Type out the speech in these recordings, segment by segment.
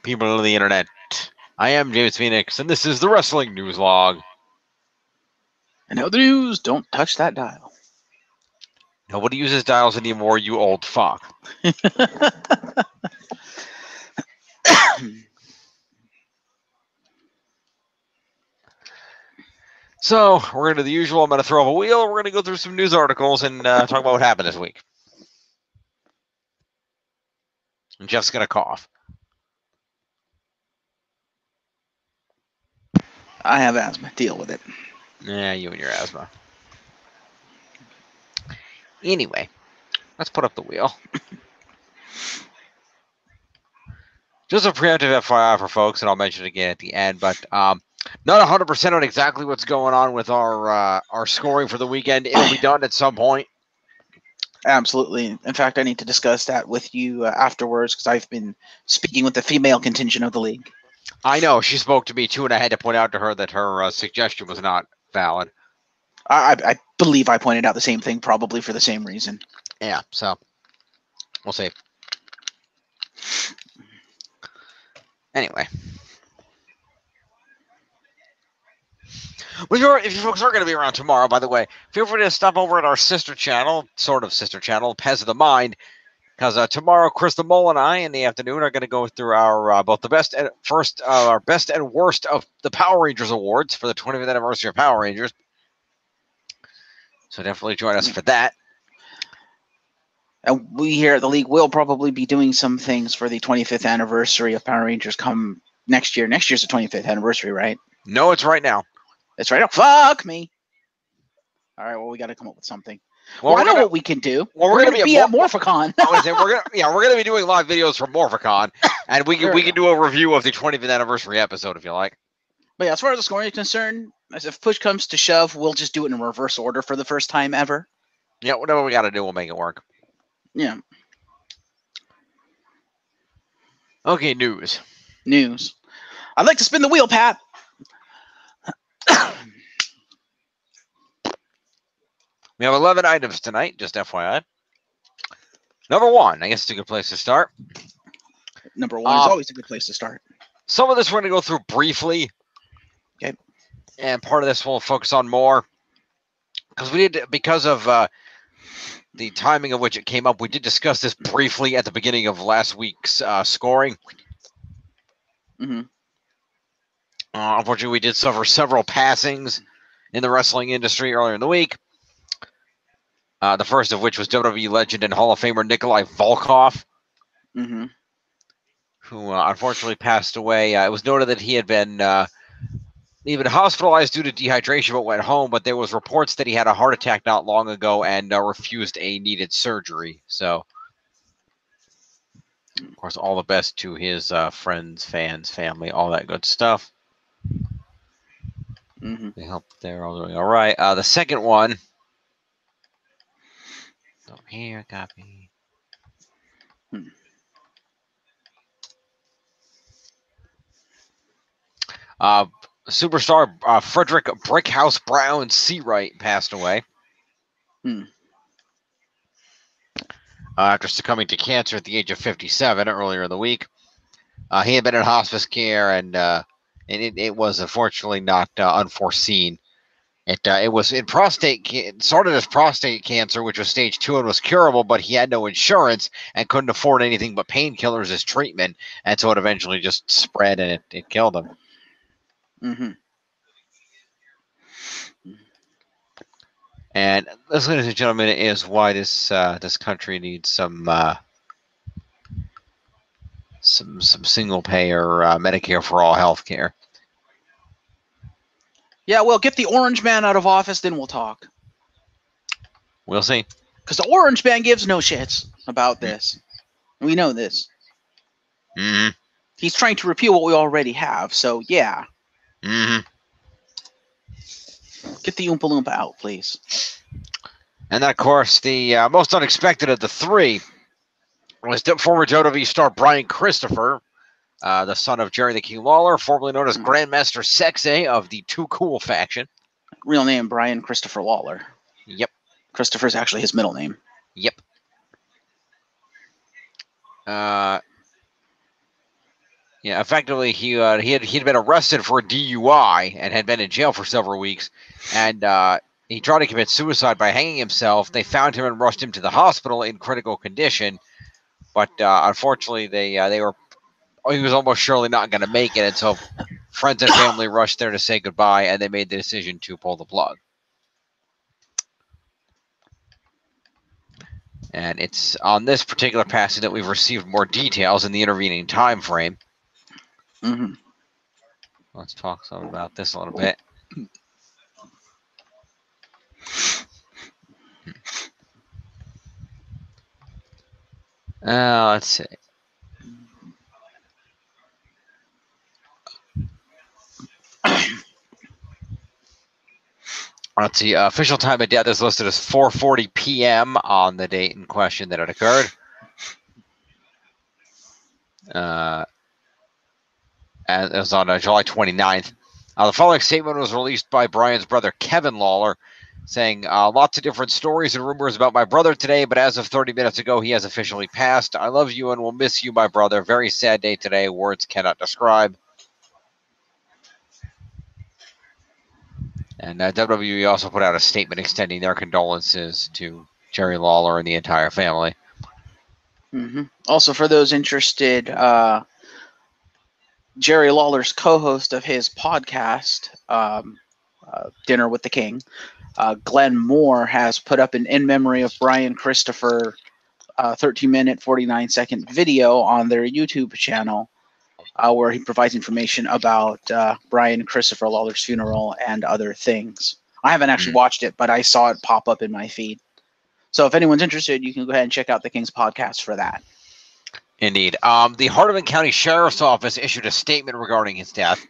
people of the internet. I am James Phoenix, and this is the Wrestling News Log. And other news, don't touch that dial. Nobody uses dials anymore, you old fuck. So, we're going to do the usual. I'm going to throw up a wheel. We're going to go through some news articles and talk about what happened this week. And Jeff's going to cough. I have asthma. Deal with it. Yeah, you and your asthma. Anyway, let's put up the wheel. Just a preemptive FYI for folks, and I'll mention it again at the end, but not 100% on exactly what's going on with our scoring for the weekend. It'll be done at some point. Absolutely. In fact, I need to discuss that with you afterwards because I've been speaking with the female contingent of the league. I know. She spoke to me, too, and I had to point out to her that her suggestion was not valid. I believe I pointed out the same thing, probably for the same reason. Yeah, so we'll see. Anyway. Well, if you folks are going to be around tomorrow, by the way, feel free to stop over at our sister channel, sort of sister channel, Pez of the Mind, because tomorrow, Chris the Mole and I in the afternoon are going to go through our both the best and our best and worst of the Power Rangers awards for the 25th anniversary of Power Rangers. So definitely join us for that. And we here at the league will probably be doing some things for the 25th anniversary of Power Rangers come next year. Next year's the 25th anniversary, right? No, it's right now. It's right now. Fuck me. All right, well, we got to come up with something. Well, I know what we can do. Well, we're going to be at Morphicon. we're gonna be doing live videos from Morphicon, and we can do a review of the 25th anniversary episode if you like. But yeah, as far as the scoring is concerned, as if push comes to shove, we'll just do it in reverse order for the first time ever. Yeah, whatever we got to do, we'll make it work. Yeah. Okay, news. I'd like to spin the wheel, Pat. We have 11 items tonight, just FYI. Number one, I guess it's a good place to start. Number one is always a good place to start. Some of this we're going to go through briefly. Okay. And part of this we'll focus on more. Because of the timing of which it came up, we did discuss this briefly at the beginning of last week's scoring. Mm-hmm. Unfortunately, we did suffer several passings in the wrestling industry earlier in the week. The first of which was WWE legend and Hall of Famer Nikolai Volkov, who unfortunately passed away. It was noted that he had been hospitalized due to dehydration but went home, but there was reports that he had a heart attack not long ago and refused a needed surgery. So, of course, all the best to his friends, fans, family, all that good stuff. They hope they're all doing all right. The second one. So here, copy. Superstar Frederick Brickhouse Brown Seawright passed away. After succumbing to cancer at the age of 57 earlier in the week. He had been in hospice care, and it was unfortunately not unforeseen. It was in it started as prostate cancer, which was stage 2 and was curable, but he had no insurance and couldn't afford anything but painkillers as treatment, and so it eventually just spread and it killed him. And this, ladies and gentlemen, is why this country needs some single payer Medicare for all health care. Yeah, well, get the Orange Man out of office, then we'll talk. We'll see. Because the Orange Man gives no shits about this. We know this. He's trying to repeal what we already have, so yeah. Get the Oompa Loompa out, please. And then, of course, the most unexpected of the three was former WWE star Brian Christopher, the son of Jerry the King Lawler, formerly known as Grandmaster Sexay of the Too Cool faction. Real name, Brian Christopher Lawler. Yep. Christopher's actually his middle name. Yep. Yeah, effectively, he'd been arrested for a DUI and had been in jail for several weeks, and he tried to commit suicide by hanging himself. They found him and rushed him to the hospital in critical condition, but unfortunately, they were he was almost surely not going to make it, and so friends and family rushed there to say goodbye, and they made the decision to pull the plug. And it's on this particular passing that we've received more details in the intervening time frame. Mm-hmm. Let's talk some about this a little bit. Let's see. Let's see. Official time of death is listed as 4:40 p.m. on the date in question that it occurred. And it was on July 29th. The following statement was released by Brian's brother, Kevin Lawler, saying, lots of different stories and rumors about my brother today, but as of 30 minutes ago, he has officially passed. I love you and will miss you, my brother. Very sad day today. Words cannot describe. And WWE also put out a statement extending their condolences to Jerry Lawler and the entire family. Mm-hmm. Also, for those interested, Jerry Lawler's co-host of his podcast, Dinner with the King, Glenn Moore, has put up an in memory of Brian Christopher 13-minute, 49-second video on their YouTube channel, where he provides information about Brian Christopher Lawler's funeral and other things. I haven't actually watched it, but I saw it pop up in my feed. So if anyone's interested, you can go ahead and check out the King's podcast for that. Indeed. The Hardeman County Sheriff's Office issued a statement regarding his death.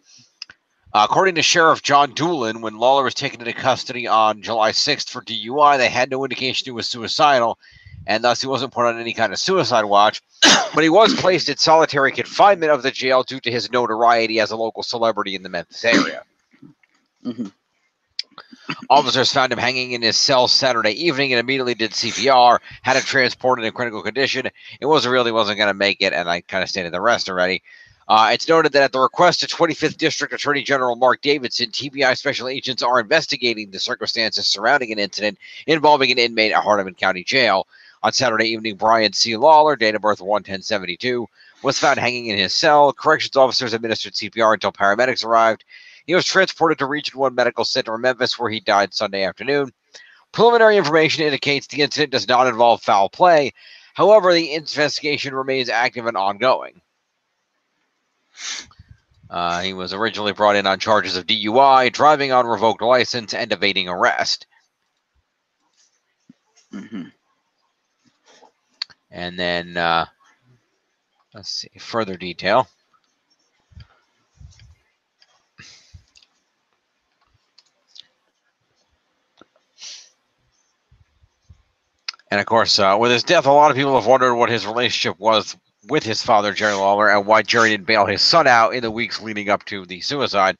According to Sheriff John Doolin, when Lawler was taken into custody on July 6th for DUI, they had no indication he was suicidal, and thus he wasn't put on any kind of suicide watch. But he was placed in solitary confinement of the jail due to his notoriety as a local celebrity in the Memphis area. Mm-hmm. Officers found him hanging in his cell Saturday evening and immediately did CPR, had him transported in critical condition. It wasn't going to make it, and I kind of stated the rest already. It's noted that at the request of 25th District Attorney General Mark Davidson, TBI special agents are investigating the circumstances surrounding an incident involving an inmate at Hardeman County Jail. On Saturday evening, Brian C. Lawler, date of birth 1/10/72, was found hanging in his cell. Corrections officers administered CPR until paramedics arrived. He was transported to Region 1 Medical Center in Memphis, where he died Sunday afternoon. Preliminary information indicates the incident does not involve foul play. However, the investigation remains active and ongoing. He was originally brought in on charges of DUI, driving on revoked license, and evading arrest. Mm-hmm. And then, let's see, further detail. And of course, with his death, a lot of people have wondered what his relationship was with his father, Jerry Lawler, and why Jerry didn't bail his son out in the weeks leading up to the suicide.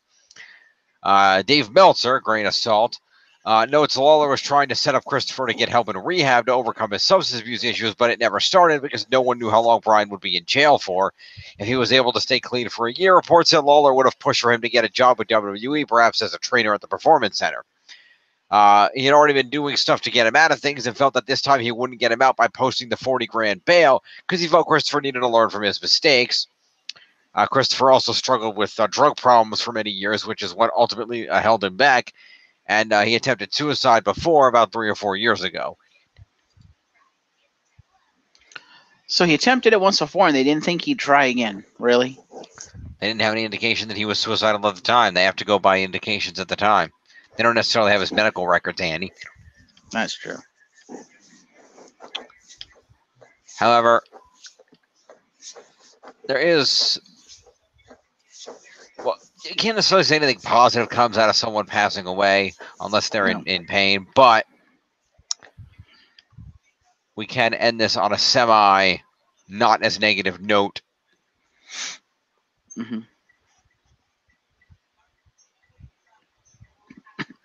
Dave Meltzer, grain of salt, notes Lawler was trying to set up Christopher to get help in rehab to overcome his substance abuse issues, but it never started because no one knew how long Brian would be in jail for. If he was able to stay clean for a year, reports said Lawler would have pushed for him to get a job with WWE, perhaps as a trainer at the Performance Center. He had already been doing stuff to get him out of things and felt that this time he wouldn't get him out by posting the 40 grand bail because he felt Christopher needed to learn from his mistakes. Christopher also struggled with drug problems for many years, which is what ultimately held him back. And he attempted suicide before, about 3 or 4 years ago. So he attempted it once before, and they didn't think he'd try again. Really? They didn't have any indication that he was suicidal at the time. They have to go by indications at the time. They don't necessarily have his medical records handy. That's true. However, there is... Well, you can't necessarily say anything positive comes out of someone passing away unless they're in pain, but we can end this on a semi not as negative note. Mm-hmm.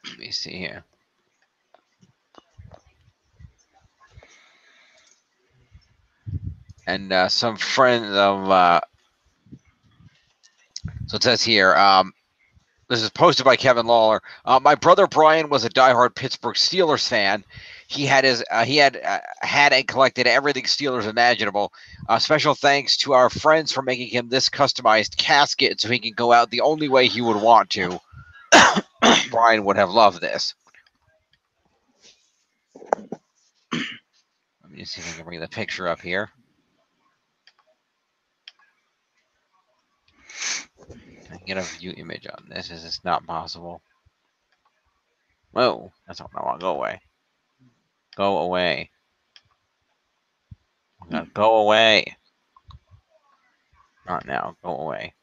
Let me see here. And some friends of So it says here, this is posted by Kevin Lawler. My brother Brian was a diehard Pittsburgh Steelers fan. He had had and collected everything Steelers imaginable. Special thanks to our friends for making him this customized casket so he can go out the only way he would want to. Brian would have loved this. Let me see if I can bring the picture up here. Can I get a view image on this? Is this not possible? Whoa, that's not what I want. Go away. Go away. Go away. Not now. Go away.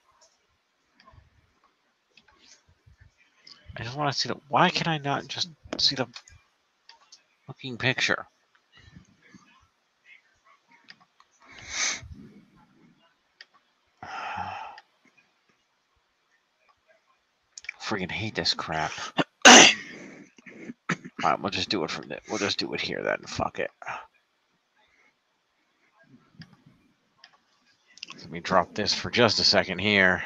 I just want to see the. Why can I not just see the fucking picture? Freaking hate this crap. Alright, we'll just do it from there. We'll just do it here then. Fuck it. Let me drop this for just a second here.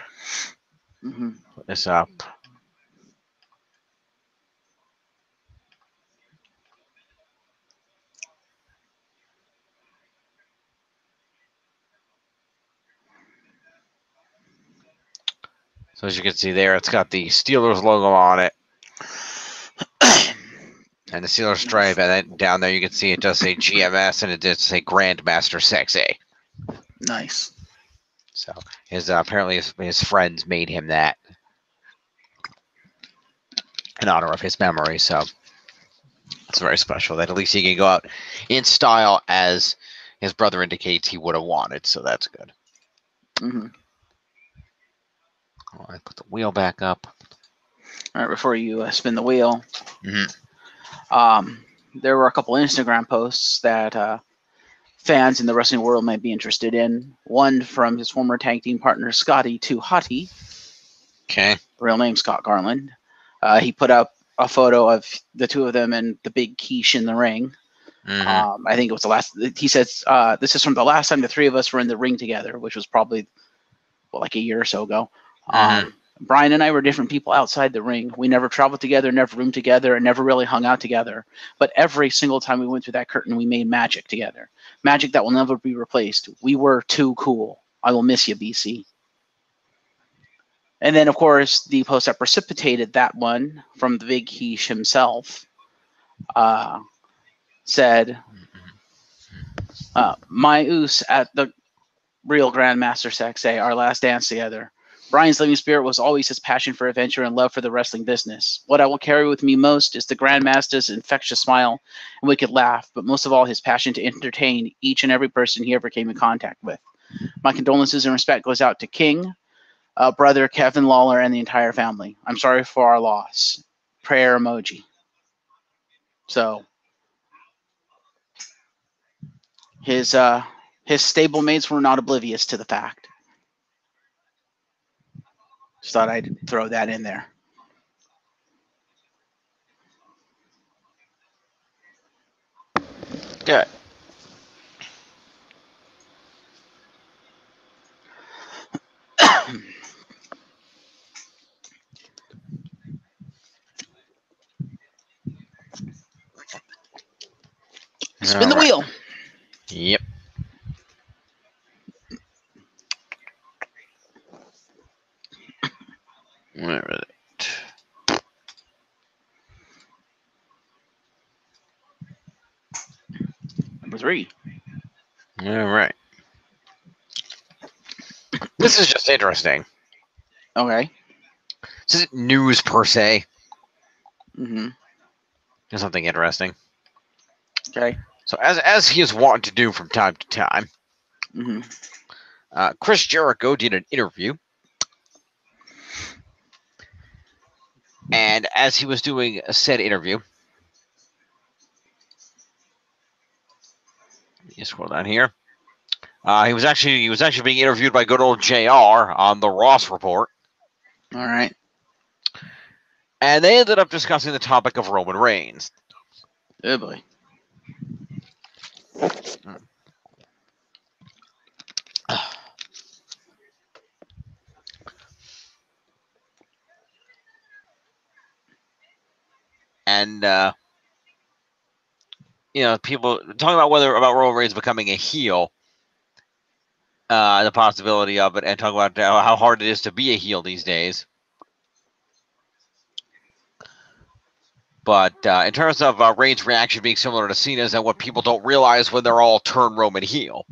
Put this up. So as you can see there, it's got the Steelers logo on it. And the Steelers stripe, and then down there you can see it does say GMS, and it does say Grandmaster Sexy. Nice. So his apparently his friends made him that in honor of his memory. So it's very special that at least he can go out in style as his brother indicates he would have wanted. So that's good. Oh, I put the wheel back up. All right, before you spin the wheel, there were a couple Instagram posts that fans in the wrestling world might be interested in. One from his former tag team partner, Scotty Too Hottie. Okay. Real name, Scott Garland. He put up a photo of the two of them and the big quiche in the ring. I think it was the last. He says, this is from the last time the three of us were in the ring together, which was probably like a year or so ago. Brian and I were different people outside the ring. We never traveled together, never roomed together, and never really hung out together. But every single time we went through that curtain, we made magic together. Magic that will never be replaced. We were too cool. I will miss you, BC. And then, of course, the post that precipitated that one from the Big Quiche himself said, my oos at the real Grandmaster Sexay, our last dance together. Brian's living spirit was always his passion for adventure and love for the wrestling business. What I will carry with me most is the Grandmaster's infectious smile and wicked laugh, but most of all, his passion to entertain each and every person he ever came in contact with. My condolences and respect goes out to King, brother Kevin Lawler, and the entire family. I'm sorry for our loss. Prayer emoji. So his stablemates were not oblivious to the fact. Just thought I'd throw that in there. Good. Spin the wheel. Yep. Where is it? Number 3. All right. This is just interesting. Okay. This isn't news per se. Mm-hmm. There's something interesting. Okay. So as he is wont to do from time to time, Chris Jericho did an interview. And as he was doing a said interview, let me scroll down here. He was actually being interviewed by good old JR on the Ross Report. All right. And they ended up discussing the topic of Roman Reigns. Oh boy. and people talking about about Roman Reigns becoming a heel, the possibility of it, and talking about how hard it is to be a heel these days. But in terms of Reigns' reaction being similar to Cena's and what people don't realize when they're all turn Roman heel,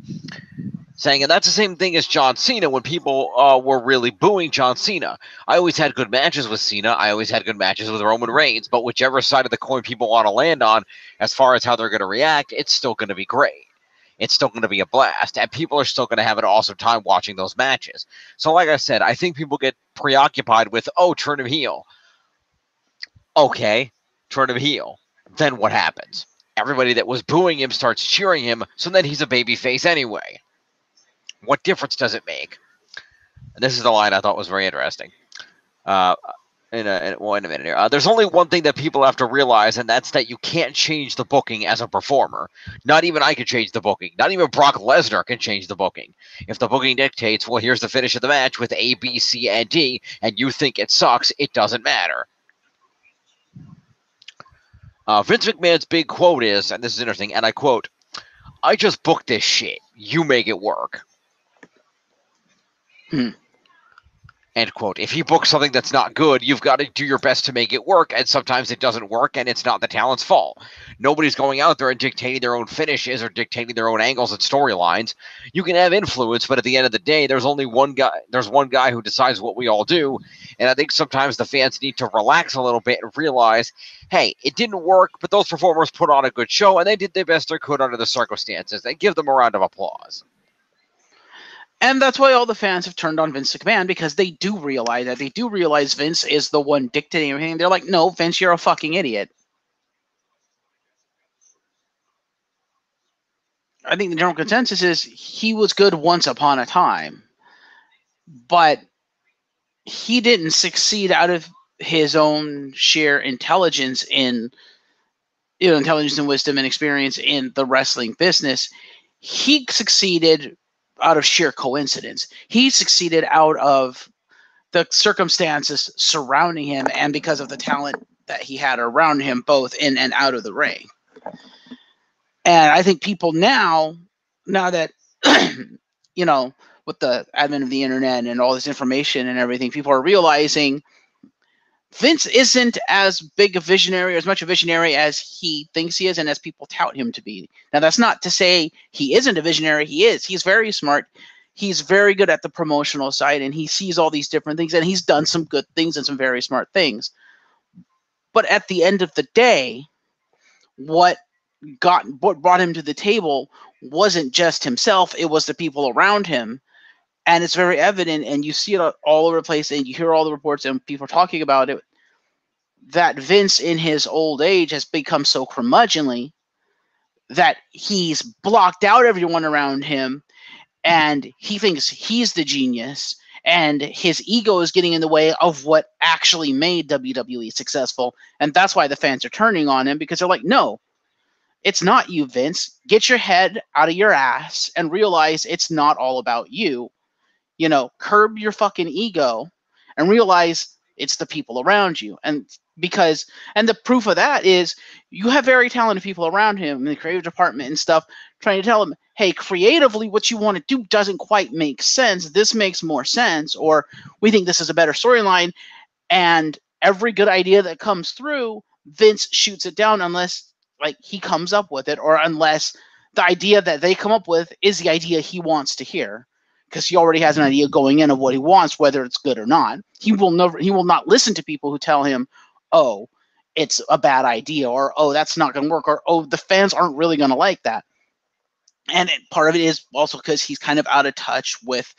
saying, and that's the same thing as John Cena when people were really booing John Cena. I always had good matches with Cena. I always had good matches with Roman Reigns. But whichever side of the coin people want to land on as far as how they're going to react, it's still going to be great. It's still going to be a blast. And people are still going to have an awesome time watching those matches. So like I said, I think people get preoccupied with, oh, turn him heel. Okay, turn him heel. Then what happens? Everybody that was booing him starts cheering him, so then he's a babyface anyway. What difference does it make? And this is the line I thought was very interesting. Wait a minute here. There's only one thing that people have to realize, and that's that you can't change the booking as a performer. Not even I can change the booking. Not even Brock Lesnar can change the booking. If the booking dictates, well, here's the finish of the match with A, B, C, and D, and you think it sucks, it doesn't matter. Vince McMahon's big quote is, and this is interesting, and I quote, "I just booked this shit. You make it work." End quote. If he books something that's not good, you've got to do your best to make it work, and sometimes it doesn't work, and it's not the talent's fault. Nobody's going out there and dictating their own finishes or dictating their own angles and storylines. You can have influence, but at the end of the day, there's only one guy. There's one guy who decides what we all do, and I think sometimes the fans need to relax a little bit and realize, hey, it didn't work, but those performers put on a good show, and they did the best they could under the circumstances. And give them a round of applause. And that's why all the fans have turned on Vince McMahon, because they do realize that. They do realize Vince is the one dictating everything. They're like, no, Vince, you're a fucking idiot. I think the general consensus is he was good once upon a time, but he didn't succeed out of his own sheer intelligence and wisdom and experience in the wrestling business. He succeeded out of sheer coincidence. He succeeded out of the circumstances surrounding him and because of the talent that he had around him, both in and out of the ring. And I think people now that, with the advent of the internet and all this information and everything, people are realizing Vince isn't as big a visionary or as much a visionary as he thinks he is and as people tout him to be. Now, that's not to say he isn't a visionary. He is. He's very smart. He's very good at the promotional side, and he sees all these different things, and he's done some good things and some very smart things. But at the end of the day, what brought him to the table wasn't just himself. It was the people around him. And it's very evident, and you see it all over the place, and you hear all the reports and people talking about it, that Vince in his old age has become so curmudgeonly that he's blocked out everyone around him, and he thinks he's the genius, and his ego is getting in the way of what actually made WWE successful. And that's why the fans are turning on him, because they're like, no, it's not you, Vince. Get your head out of your ass and realize it's not all about you. Curb your fucking ego and realize it's the people around you. And the proof of that is you have very talented people around him in the creative department and stuff trying to tell him, hey, creatively, what you want to do doesn't quite make sense. This makes more sense, or we think this is a better storyline. And every good idea that comes through, Vince shoots it down unless he comes up with it, or unless the idea that they come up with is the idea he wants to hear. Because he already has an idea going in of what he wants, whether it's good or not. He will not listen to people who tell him, oh, it's a bad idea, or oh, that's not going to work, or oh, the fans aren't really going to like that. And part of it is also because he's kind of out of touch with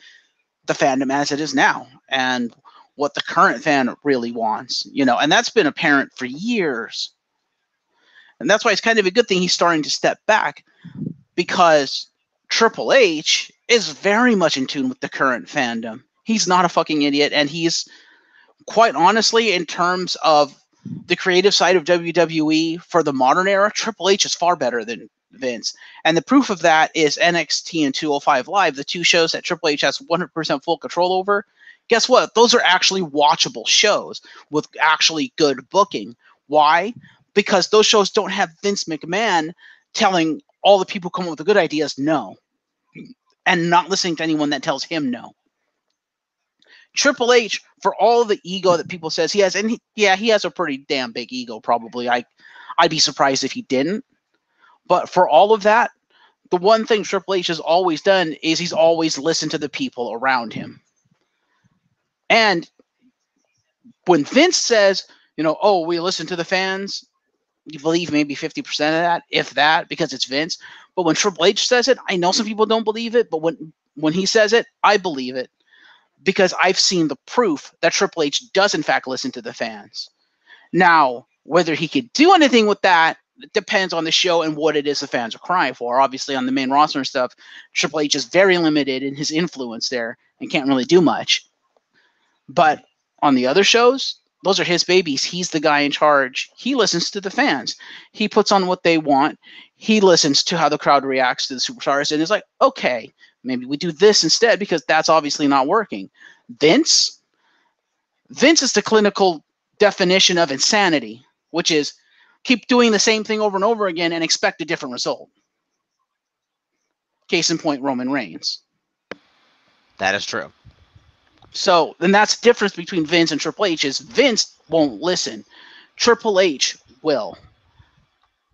the fandom as it is now and what the current fan really wants, and that's been apparent for years. And that's why it's kind of a good thing he's starting to step back, because Triple H is very much in tune with the current fandom. He's not a fucking idiot, and he's, quite honestly, in terms of the creative side of WWE for the modern era, Triple H is far better than Vince. And the proof of that is NXT and 205 Live, the two shows that Triple H has 100% full control over. Guess what? Those are actually watchable shows with actually good booking. Why? because those shows don't have Vince McMahon telling all the people who come up with the good ideas no, and not listening to anyone that tells him no. Triple H, for all the ego that people says he has, and he has a pretty damn big ego. Probably, I'd be surprised if he didn't. But for all of that, the one thing Triple H has always done is he's always listened to the people around him. And when Vince says, oh, we listen to the fans, you believe maybe 50% of that, if that, because it's Vince. But when Triple H says it, I know some people don't believe it, but when he says it, I believe it, because I've seen the proof that Triple H does in fact listen to the fans. Now, whether he could do anything with that depends on the show and what it is the fans are crying for. Obviously, on the main roster and stuff, Triple H is very limited in his influence there and can't really do much. But on the other shows, those are his babies. He's the guy in charge. He listens to the fans. He puts on what they want. He listens to how the crowd reacts to the superstars and is like, okay, maybe we do this instead, because that's obviously not working. Vince is the clinical definition of insanity, which is keep doing the same thing over and over again and expect a different result. Case in point, Roman Reigns. That is true. So then that's the difference between Vince and Triple H is Vince won't listen. Triple H will.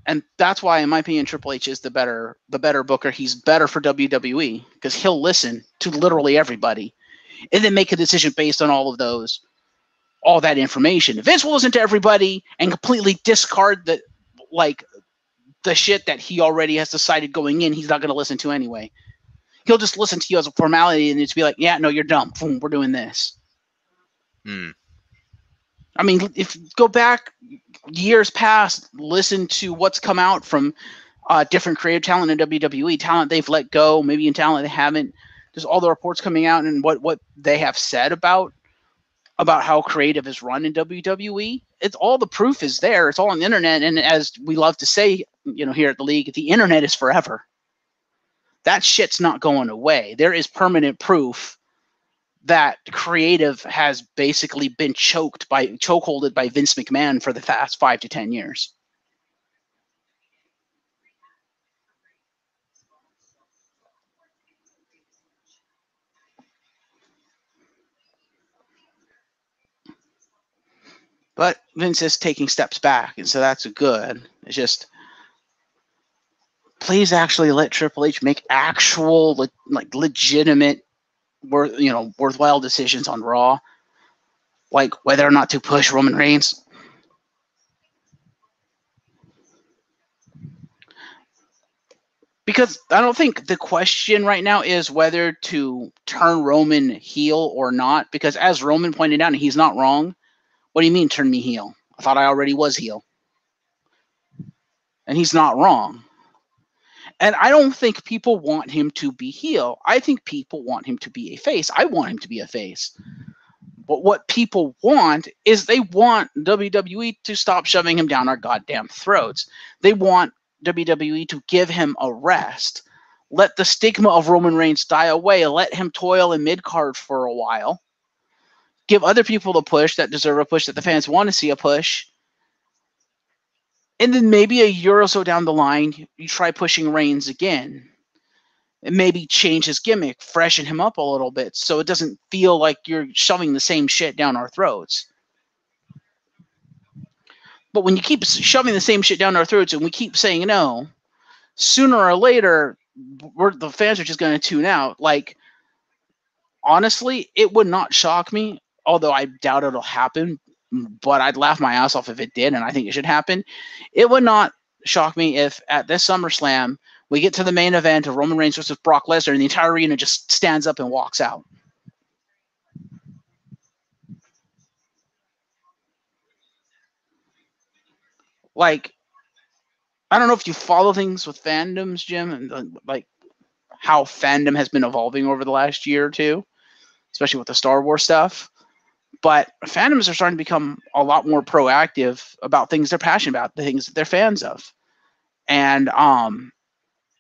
And that's why, in my opinion, Triple H is the better booker. He's better for WWE because he'll listen to literally everybody and then make a decision based on all that information. Vince will listen to everybody and completely discard the shit that he already has decided going in he's not going to listen to anyway. He'll just listen to you as a formality and just be like, yeah, no, you're dumb. Boom, we're doing this. I mean, if you go back years past, listen to what's come out from different creative talent in WWE, talent they've let go, maybe in talent they haven't. There's all the reports coming out and what they have said about how creative is run in WWE. It's all the proof is there. It's all on the internet. And as we love to say, here at the league, the internet is forever. That shit's not going away. There is permanent proof that creative has basically been chokeholded by Vince McMahon for the past 5 to 10 years. But Vince is taking steps back, and so that's good. It's just, please actually let Triple H make actual, legitimate, worthwhile decisions on Raw, like whether or not to push Roman Reigns. Because I don't think the question right now is whether to turn Roman heel or not. Because as Roman pointed out, and he's not wrong, what do you mean turn me heel? I thought I already was heel. And he's not wrong. And I don't think people want him to be heel. I think people want him to be a face. I want him to be a face. But what people want is they want WWE to stop shoving him down our goddamn throats. They want WWE to give him a rest. Let the stigma of Roman Reigns die away. Let him toil in mid-card for a while. Give other people a push that deserve a push, that the fans want to see a push. And then maybe a year or so down the line, you try pushing Reigns again. And maybe change his gimmick, freshen him up a little bit so it doesn't feel like you're shoving the same shit down our throats. But when you keep shoving the same shit down our throats and we keep saying no, sooner or later, the fans are just going to tune out. Like, honestly, it would not shock me, although I doubt it'll happen, but I'd laugh my ass off if it did, and I think it should happen. It would not shock me if at this SummerSlam we get to the main event of Roman Reigns versus Brock Lesnar and the entire arena just stands up and walks out. Like, I don't know if you follow things with fandoms, Jim, and like how fandom has been evolving over the last year or two, especially with the Star Wars stuff. But fandoms are starting to become a lot more proactive about things they're passionate about, the things that they're fans of. And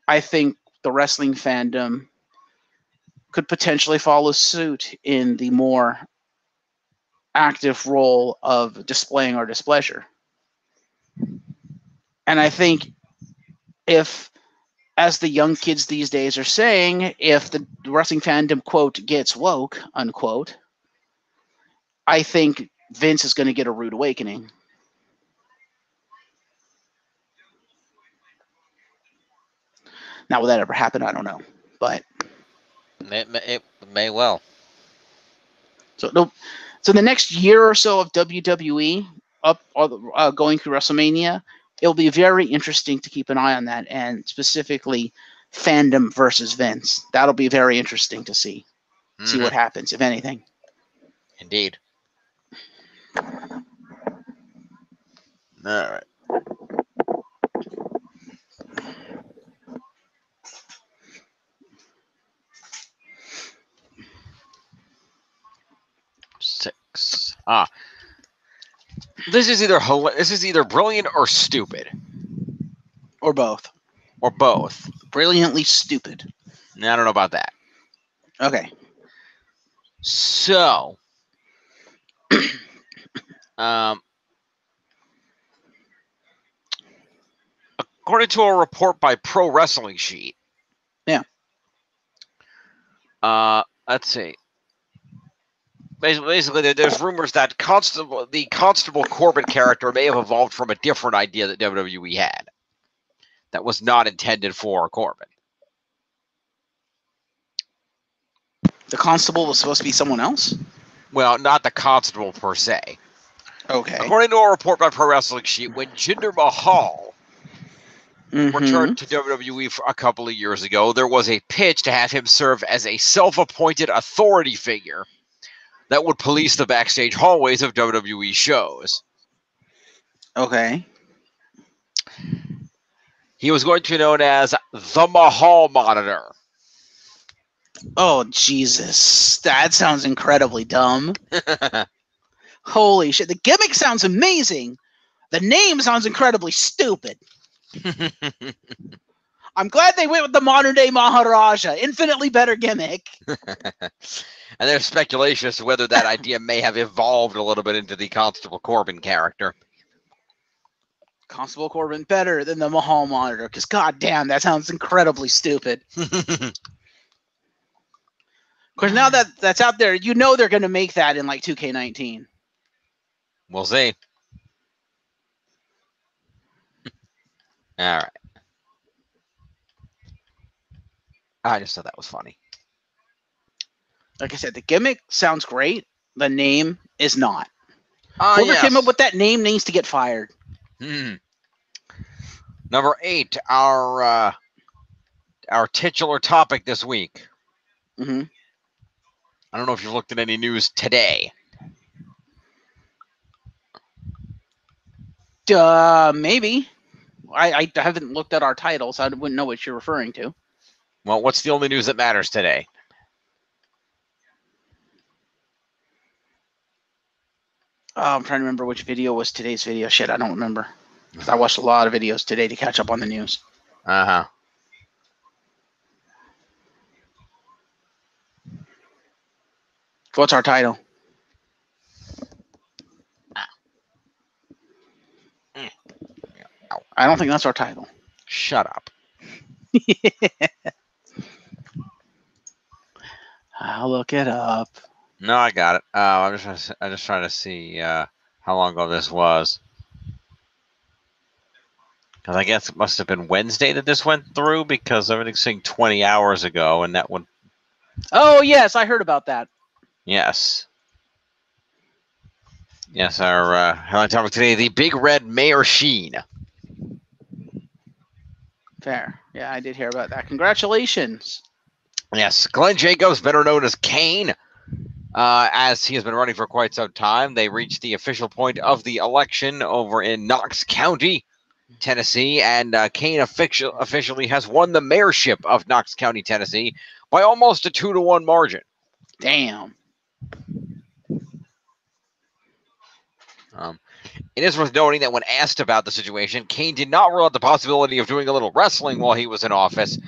I think the wrestling fandom could potentially follow suit in the more active role of displaying our displeasure. And I think if, as the young kids these days are saying, if the wrestling fandom, quote, gets woke, unquote, I think Vince is going to get a rude awakening. Now, will that ever happen? I don't know. But It may well. so the next year or so of WWE going through WrestleMania, it'll be very interesting to keep an eye on that, and specifically fandom versus Vince. That'll be very interesting to see what happens, if anything. Indeed. All right. Six. This is either brilliant or stupid, Or both. or both. Brilliantly stupid. I don't know about that. Okay. So, according to a report by Pro Wrestling Sheet, Yeah. Let's see. Basically, there's rumors that the Constable Corbin character may have evolved from a different idea that WWE had that was not intended for Corbin. The Constable was supposed to be someone else? Well, not the Constable per se. Okay. According to a report by Pro Wrestling Sheet, when Jinder Mahal returned to WWE for a couple of years ago, there was a pitch to have him serve as a self-appointed authority figure that would police the backstage hallways of WWE shows. Okay. He was going to be known as the Mahal Monitor. Oh, Jesus. That sounds incredibly dumb. Holy shit. The gimmick sounds amazing. The name sounds incredibly stupid. I'm glad they went with the modern day Maharaja. Infinitely better gimmick. And there's speculation as to whether that idea may have evolved a little bit into the Constable Corbin character. Constable Corbin better than the Mahal Monitor, because goddamn, that sounds incredibly stupid. Of course, now that that's out there, you know they're going to make that in like 2K19. We'll see. All right. I just thought that was funny. Like I said, the gimmick sounds great. The name is not. Whoever Yes. came up with that name needs to get fired. Number 8, our titular topic this week. Mm-hmm. I don't know if you've looked at any news today. Maybe. I haven't looked at our title, so I wouldn't know what you're referring to. Well, what's the only news that matters today? I'm trying to remember which video was today's video. Shit, I don't remember. I watched a lot of videos today to catch up on the news. Uh-huh. What's our title? I don't think that's our title. Shut up. I'll look it up. No, I got it. I'm just trying to see how long ago this was. Because I guess it must have been Wednesday that this went through, because everything's saying 20 hours ago, and that would... Oh, yes, I heard about that. Yes. Yes, our highlight topic today, the Big Red Mayor-chine. Fair. Yeah, I did hear about that. Congratulations. Yes, Glenn Jacobs, better known as Kane, as he has been running for quite some time. They reached the official point of the election over in Knox County, Tennessee, and Kane officially has won the mayorship of Knox County, Tennessee, by almost a 2-1 margin. Damn. It is worth noting that when asked about the situation, Kane did not rule out the possibility of doing a little wrestling while he was in office,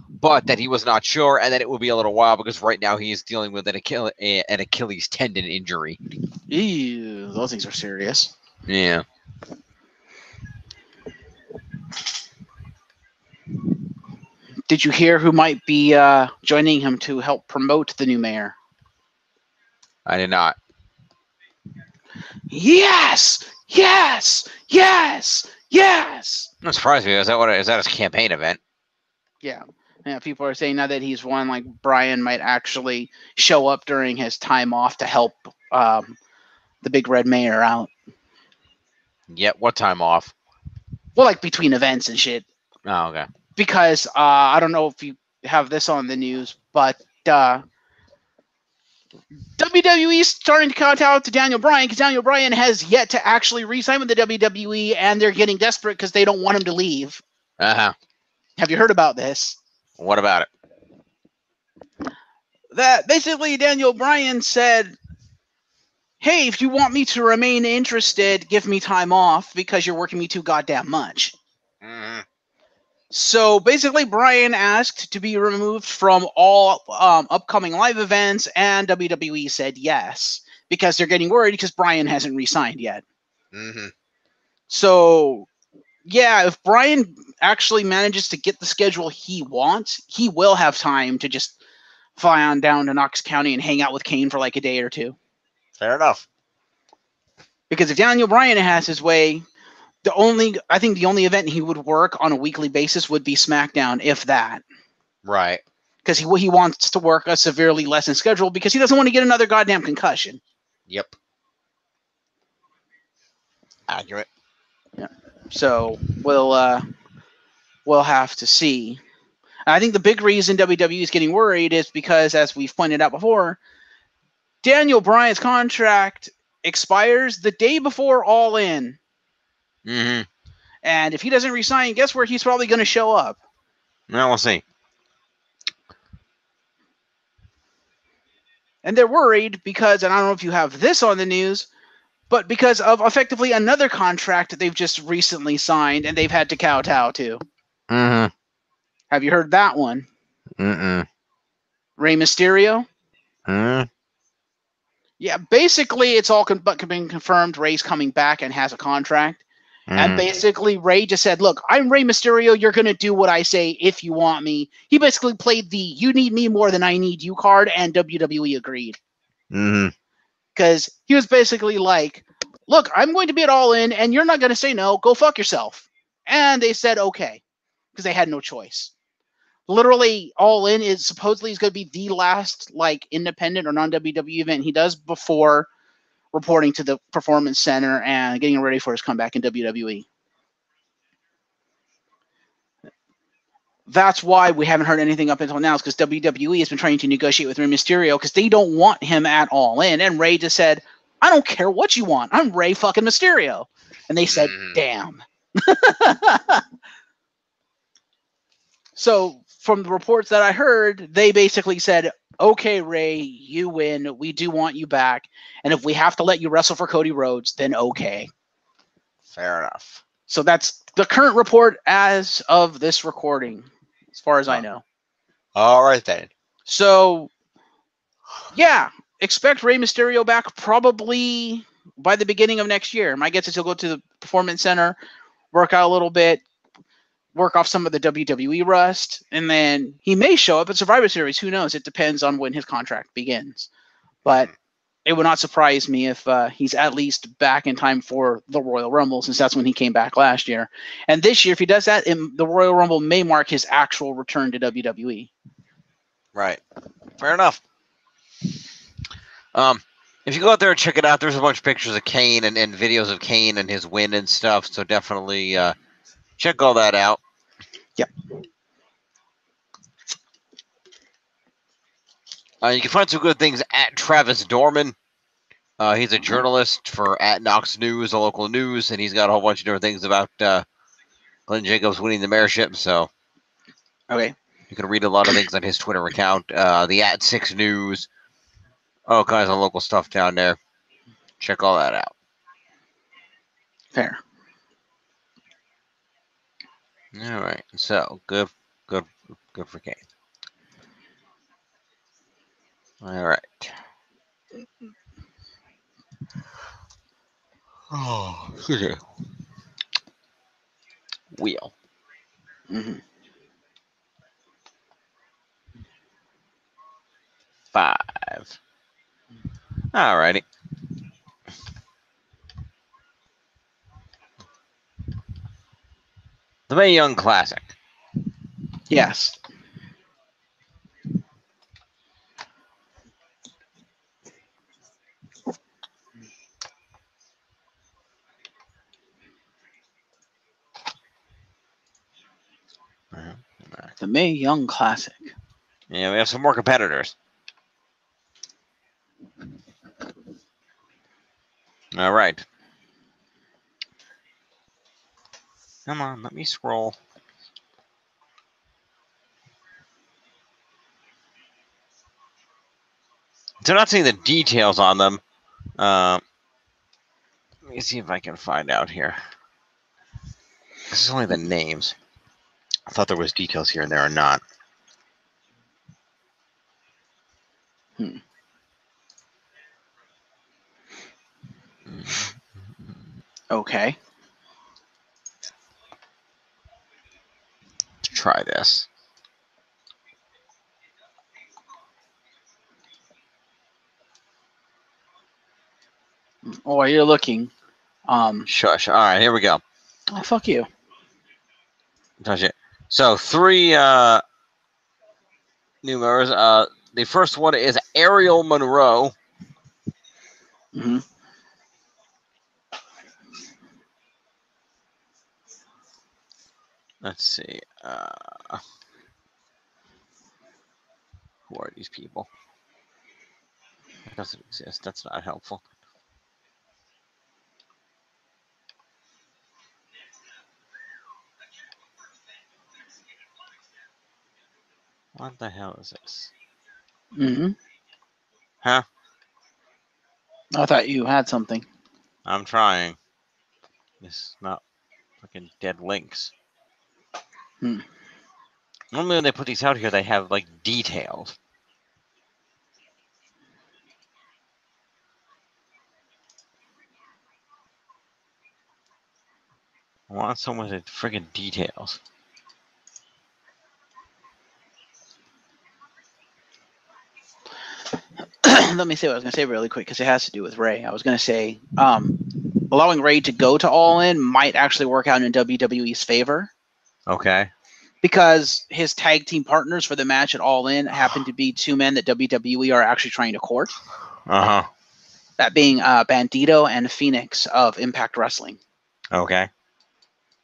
but that he was not sure, and that it would be a little while, because right now he is dealing with an Achilles tendon injury. Ew, those things are serious. Yeah. Did you hear who might be joining him to help promote the new mayor? I did not. Yes, yes, yes, yes. I'm surprised me. Is that his campaign event? Yeah. Yeah, people are saying now that he's won, like Brian might actually show up during his time off to help the big red mayor out. Yep. What time off? Well, like between events and shit. Oh, okay. Because I don't know if you have this on the news, but WWE is starting to count out to Daniel Bryan because Daniel Bryan has yet to actually re-sign with the WWE, and they're getting desperate because they don't want him to leave. Uh-huh. Have you heard about this? What about it? That basically Daniel Bryan said, hey, if you want me to remain interested, give me time off because you're working me too goddamn much. Mm-hmm. So basically, Bryan asked to be removed from all upcoming live events, and WWE said yes because they're getting worried because Bryan hasn't re-signed yet. Mm-hmm. So, yeah, if Bryan actually manages to get the schedule he wants, he will have time to just fly on down to Knox County and hang out with Kane for like a day or two. Fair enough. Because if Daniel Bryan has his way, I think the only event he would work on a weekly basis would be SmackDown, if that. Right. Because he wants to work a severely lessened schedule because he doesn't want to get another goddamn concussion. Yep. Accurate. Yeah. So we'll have to see. I think the big reason WWE is getting worried is because, as we've pointed out before, Daniel Bryan's contract expires the day before All In. Mm-hmm. And if he doesn't resign, guess where he's probably going to show up? Now we'll see. And they're worried because, and I don't know if you have this on the news, but because of effectively another contract that they've just recently signed and they've had to kowtow to. Mm-hmm. Have you heard that one? Mm-mm. Rey Mysterio? Mm-hmm. Yeah, basically it's all been confirmed. Rey's coming back and has a contract. And basically Rey just said, look, I'm Rey Mysterio. You're going to do what I say if you want me. He basically played the you need me more than I need you card, and WWE agreed. Mm-hmm. Because he was basically like, look, I'm going to be at All In, and you're not going to say no. Go fuck yourself. And they said okay, because they had no choice. Literally, All In is supposedly going to be the last like independent or non-WWE event he does before reporting to the Performance Center and getting ready for his comeback in WWE. That's why we haven't heard anything up until now, is because WWE has been trying to negotiate with Rey Mysterio because they don't want him at All In. And Rey just said, I don't care what you want. I'm Rey fucking Mysterio. And they said, damn. So from the reports that I heard, they basically said, okay, Rey, you win. We do want you back. And if we have to let you wrestle for Cody Rhodes, then okay. Fair enough. So that's the current report as of this recording, as far as I know. All right, then. So, yeah, expect Rey Mysterio back probably by the beginning of next year. My guess is he'll go to the Performance Center, work out a little bit, work off some of the WWE rust, and then he may show up at Survivor Series. Who knows? It depends on when his contract begins. But it would not surprise me if he's at least back in time for the Royal Rumble, since that's when he came back last year. And this year, if he does that, the Royal Rumble may mark his actual return to WWE. Right. Fair enough. If you go out there and check it out, there's a bunch of pictures of Kane and videos of Kane and his win and stuff. So definitely check all that out. Yep. You can find some good things at Travis Dorman. He's a journalist for at Knox News, the local news, and he's got a whole bunch of different things about Glenn Jacobs winning the mayorship. So Okay. you can read a lot of things on his Twitter account. The at 6 News, all kinds of local stuff down there. Check all that out. Fair. All right. So good for Kane. All right. Oh, okay. Wheel. Mm-hmm. Alrighty. The Mae Young Classic. Yes. The Mae Young Classic. Yeah, we have some more competitors. All right. Come on, let me scroll. So not seeing the details on them. Let me see if I can find out here. This is only the names. I thought there was details here and there are not. Okay. Let's try this. Oh, while you're looking, Shush. All right, here we go. oh, fuck you. Touch it. So 3 new members. The first one is Ariel Monroe. Mm-hmm. Let's see. Who are these people? It doesn't exist. That's not helpful. What the hell is this? Mm-hmm. Huh? I thought you had something. I'm trying. This is not fucking dead links. Normally when they put these out here, they have like details. I want someone with friggin' details. Let me say what I was going to say really quick because it has to do with Ray. I was going to say allowing Ray to go to All In might actually work out in WWE's favor Okay. because his tag team partners for the match at All In happen to be 2 men that WWE are actually trying to court. Uh-huh. That being Bandito and Phoenix of Impact Wrestling. Okay.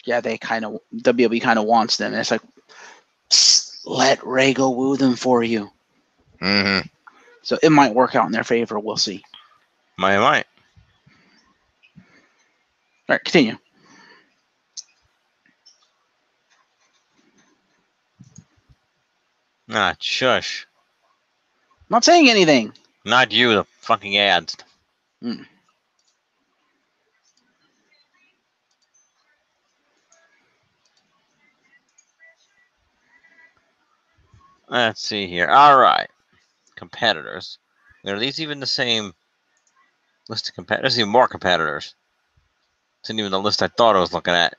Yeah, WWE kind of wants them. And it's like, let Ray go woo them for you. Mm-hmm. So it might work out in their favor. We'll see. Might. All right, continue. Ah, shush. I'm not saying anything. Not you, the fucking ads. Let's see here. All right. Competitors. Are these even the same list of competitors? There's even more competitors. It's not even the list I thought I was looking at.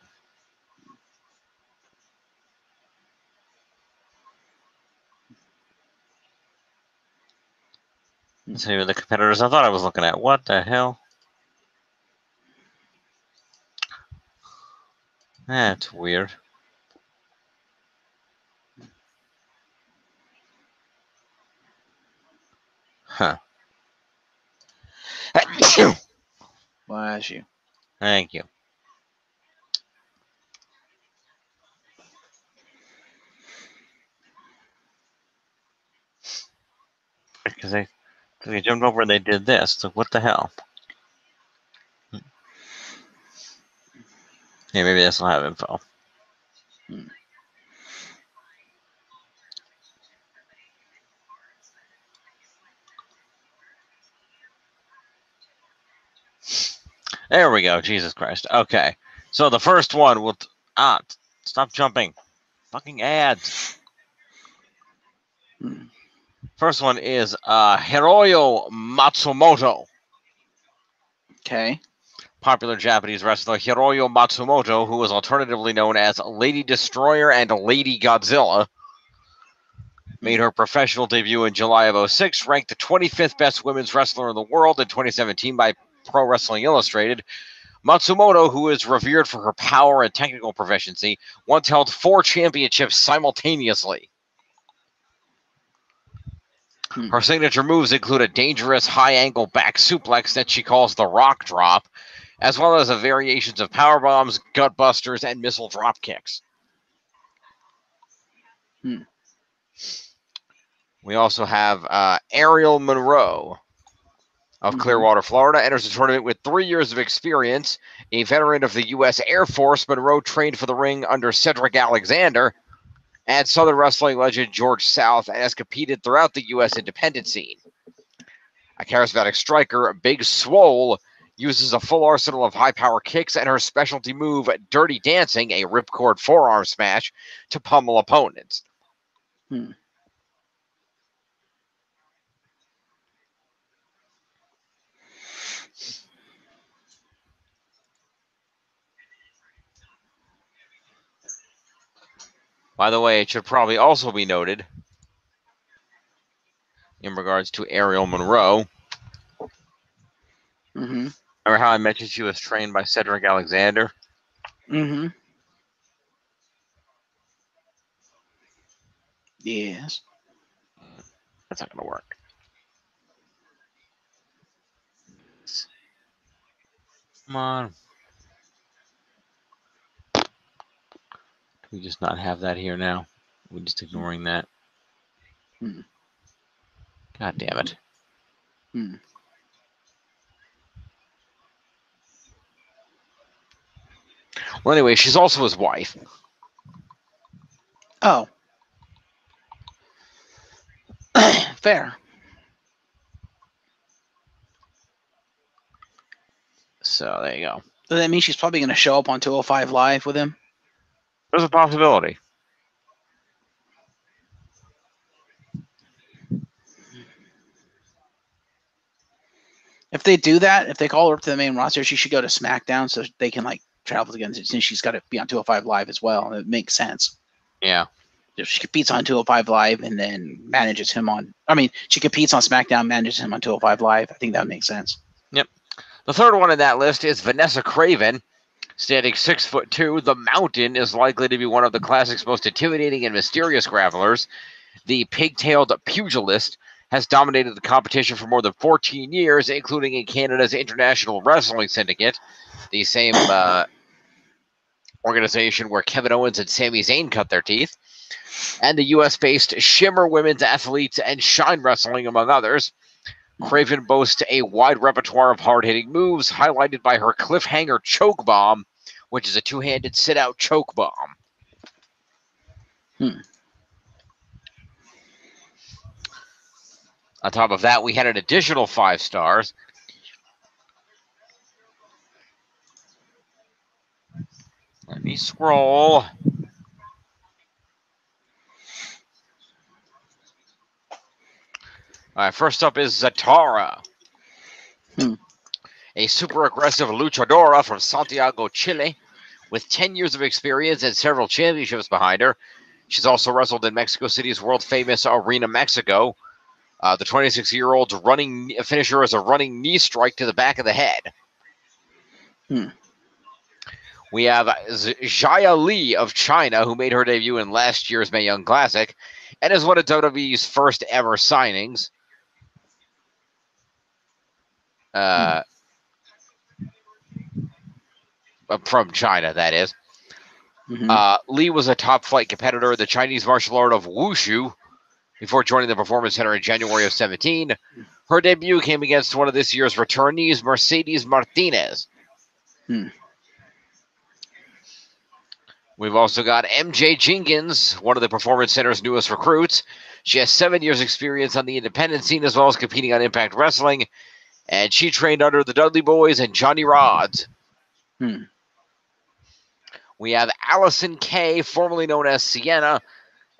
It's not even the competitors I thought I was looking at. What the hell? That's weird. Huh. Bless you. Thank you. Because they jumped over and they did this. So what the hell? Yeah, maybe this will have info. There we go. Jesus Christ. Okay. So the first one will... stop jumping. Fucking ads. First one is Hiroyo Matsumoto. Okay. Popular Japanese wrestler Hiroyo Matsumoto, who was alternatively known as Lady Destroyer and Lady Godzilla. Made her professional debut in July of 2006, ranked the 25th best women's wrestler in the world in 2017 by Pro Wrestling Illustrated. Matsumoto, who is revered for her power and technical proficiency, once held 4 championships simultaneously. Her signature moves include a dangerous high-angle back suplex that she calls the rock drop, as well as variations of power bombs, gut busters, and missile drop kicks. We also have Ariel Monroe of Clearwater, Florida, enters the tournament with 3 years of experience. A veteran of the U.S. Air Force, Monroe trained for the ring under Cedric Alexander and Southern wrestling legend George South, and has competed throughout the U.S. independent scene. A charismatic striker, Big Swole uses a full arsenal of high-power kicks and her specialty move, Dirty Dancing, a ripcord forearm smash, to pummel opponents. By the way, it should probably also be noted in regards to Ariel Monroe. Remember how I mentioned she was trained by Cedric Alexander? Yes. That's not going to work. Come on. Can we just not have that here now? We're just ignoring that. God damn it. Well, anyway, she's also his wife. Oh. Fair. So there you go. Does that mean she's probably going to show up on 205 Live with him? There's a possibility. If they do that, if they call her up to the main roster, she should go to SmackDown so they can like travel together, since she's got to be on 205 Live as well. It makes sense. Yeah. If she competes on 205 Live and then manages him on, I mean, she competes on SmackDown, manages him on 205 Live. I think that would make sense. Yep. The third one in that list is Vanessa Craven. Standing 6'2", the Mountain is likely to be one of the classic's most intimidating and mysterious grapplers. The pigtailed pugilist has dominated the competition for more than 14 years, including in Canada's International Wrestling Syndicate, the same organization where Kevin Owens and Sami Zayn cut their teeth, and the U.S.-based Shimmer Women's Athletes and Shine Wrestling, among others. Craven boasts a wide repertoire of hard-hitting moves, highlighted by her cliffhanger choke bomb, which is a two-handed sit-out choke bomb. On top of that, we had an additional 5 stars. Let me scroll. All right, first up is Zatara. A super aggressive luchadora from Santiago, Chile, with 10 years of experience and several championships behind her. She's also wrestled in Mexico City's world-famous Arena Mexico. The 26-year-old's running finisher is a running knee strike to the back of the head. We have Xia Li of China, who made her debut in last year's Mae Young Classic, and is one of WWE's first ever signings. From China, that is. Li was a top-flight competitor in the Chinese martial art of Wushu before joining the Performance Center in January of 2017. Her debut came against one of this year's returnees, Mercedes Martinez. We've also got MJ Jenkins, one of the Performance Center's newest recruits. She has 7 years' experience on the independent scene as well as competing on Impact Wrestling, and she trained under the Dudley Boys and Johnny Rods. We have Allison Kay, formerly known as Sienna,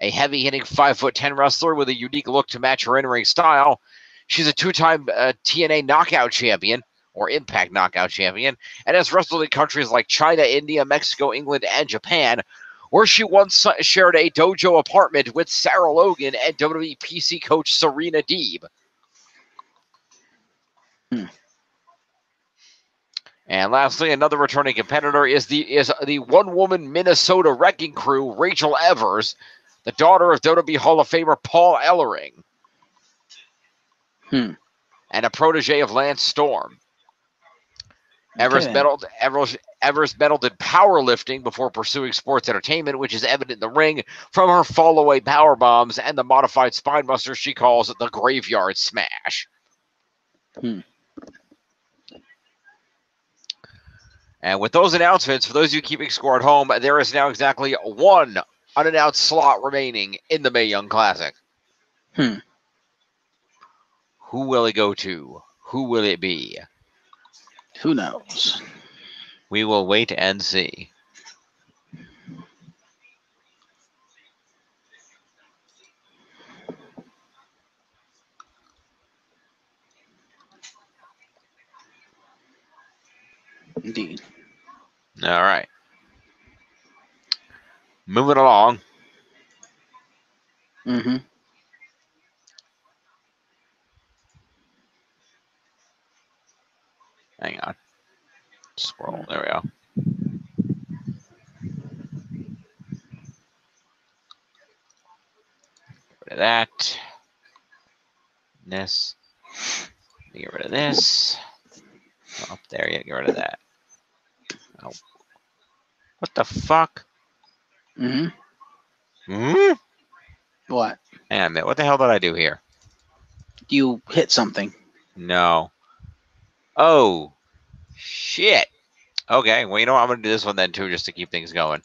a heavy-hitting 5'10" wrestler with a unique look to match her in-ring style. She's a 2-time TNA knockout champion, or Impact knockout champion, and has wrestled in countries like China, India, Mexico, England, and Japan, where she once shared a dojo apartment with Sarah Logan and WWE PC coach Serena Deeb. And lastly, another returning competitor is the one-woman Minnesota Wrecking Crew, Rachel Evers, the daughter of WWE Hall of Famer Paul Ellering, and a protege of Lance Storm. Evers medaled in powerlifting before pursuing sports entertainment, which is evident in the ring from her fall-away power bombs and the modified spinebuster she calls the Graveyard Smash. And with those announcements, for those of you keeping score at home, there is now exactly one unannounced slot remaining in the Mae Young Classic. Who will it go to? Who will it be? Who knows? We will wait and see. Indeed. All right. Moving along. Mm-hmm. Hang on. Scroll. There we go. Get rid of that. This. Get rid of this. Up there, yeah, get rid of that. Oh. What the fuck? What? Hang on a minute. What the hell did I do here? You hit something. No. Oh. Shit. Okay, well, you know what? I'm going to do this one then, too, just to keep things going.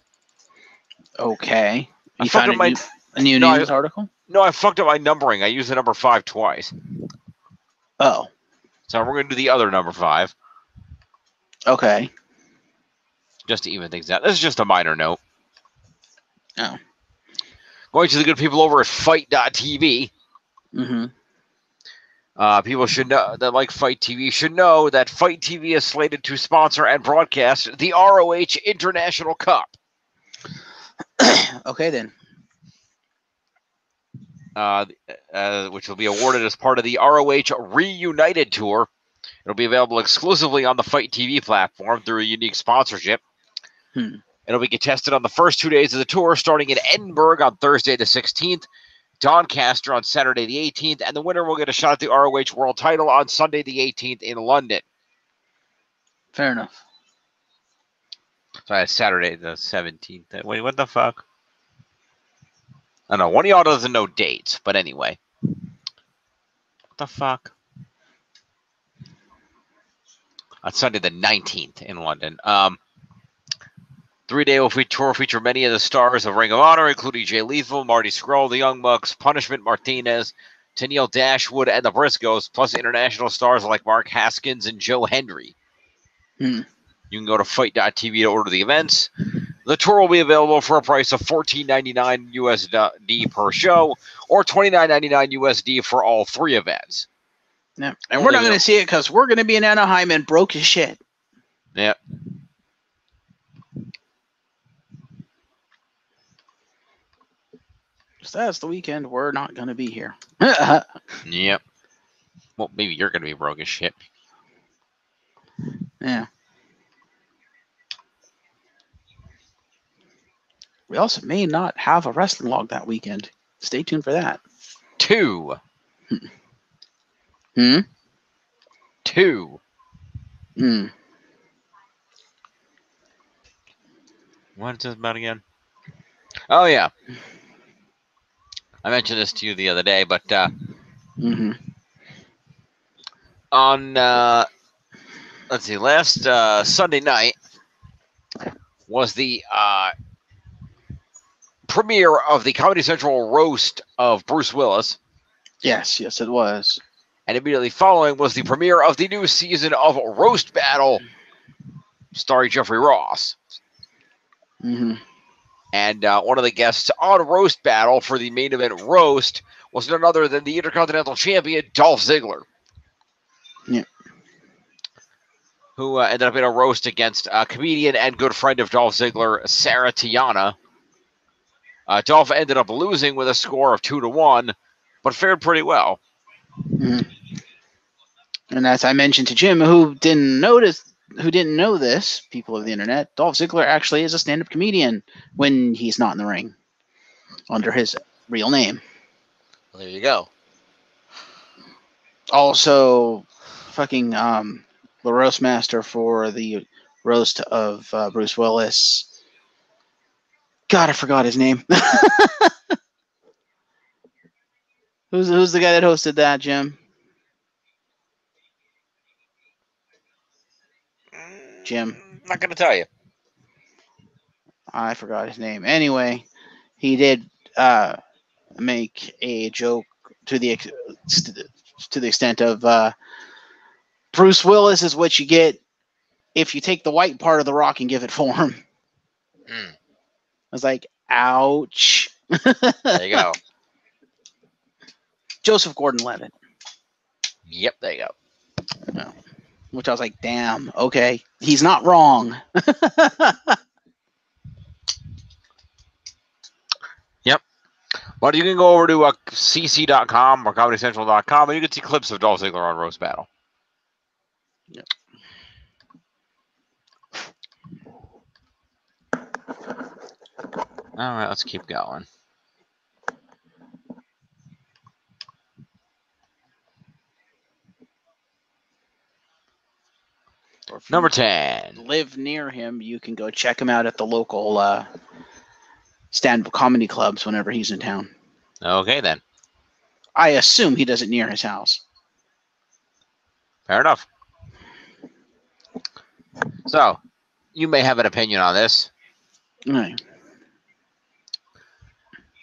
Okay. I You fucked found up a new news article? No, I fucked up my numbering. I used the number 5 twice. Oh. So we're going to do the other number 5. Okay. Just to even things out. This is just a minor note. Oh. Going to the good people over at Fight.tv. People should know that like Fight TV should know that Fight TV is slated to sponsor and broadcast the ROH International Cup. Okay, then. Which will be awarded as part of the ROH Reunited Tour. It'll be available exclusively on the Fight TV platform through a unique sponsorship. It'll be contested on the first 2 days of the tour, starting in Edinburgh on Thursday the 16th, Doncaster on Saturday the 18th, and the winner will get a shot at the ROH World title on Sunday the 18th in London. Fair enough. Sorry, Saturday the 17th. Wait, what the fuck? I don't know. One of y'all doesn't know dates, but anyway. What the fuck? On Sunday the 19th in London. 3-day tour will feature many of the stars of Ring of Honor, including Jay Lethal, Marty Scurll, the Young Bucks, Punishment Martinez, Tennille Dashwood, and the Briscoes, plus international stars like Mark Haskins and Joe Hendry. You can go to Fight.tv to order the events. The tour will be available for a price of $14.99 USD per show, or $29.99 USD for all 3 events. Yeah. And we're not going to see it because we're going to be in Anaheim and broke as shit. Yep. So that's the weekend we're not going to be here. Yep. Well, maybe you're going to be broke as shit. Yeah. We also may not have a wrestling log that weekend. Stay tuned for that. 2. 2. What's this about again? Oh, yeah. I mentioned this to you the other day, but on, let's see, last Sunday night was the premiere of the Comedy Central roast of Bruce Willis. Yes, it was. And immediately following was the premiere of the new season of Roast Battle, starring Jeffrey Ross. And one of the guests on Roast Battle for the main event roast was none other than the Intercontinental Champion, Dolph Ziggler. Yeah. Who ended up in a roast against a comedian and good friend of Dolph Ziggler, Sarah Tiana. Dolph ended up losing with a score of 2-1, but fared pretty well. Mm. And as I mentioned to Jim, who didn't know this, people of the internet, Dolph Ziggler actually is a stand-up comedian when he's not in the ring under his real name. Well, there you go. Also, fucking the roast master for the roast of Bruce Willis. God, I forgot his name. Who's the guy that hosted that, Jim? Jim. Not going to tell you. I forgot his name. Anyway, he did make a joke to the extent of Bruce Willis is what you get if you take the white part of the rock and give it form. I was like, ouch. There you go. Joseph Gordon-Levitt. Yep, there you go. Which I was like, damn, okay. He's not wrong. Yep. Well, you can go over to cc.com or comedycentral.com and you can see clips of Dolph Ziggler on Roast Battle. Yep. All right, let's keep going. Number 10. Live near him, you can go check him out at the local stand-up comedy clubs whenever he's in town. Okay, then. I assume he does it near his house. Fair enough. So, you may have an opinion on this. Right.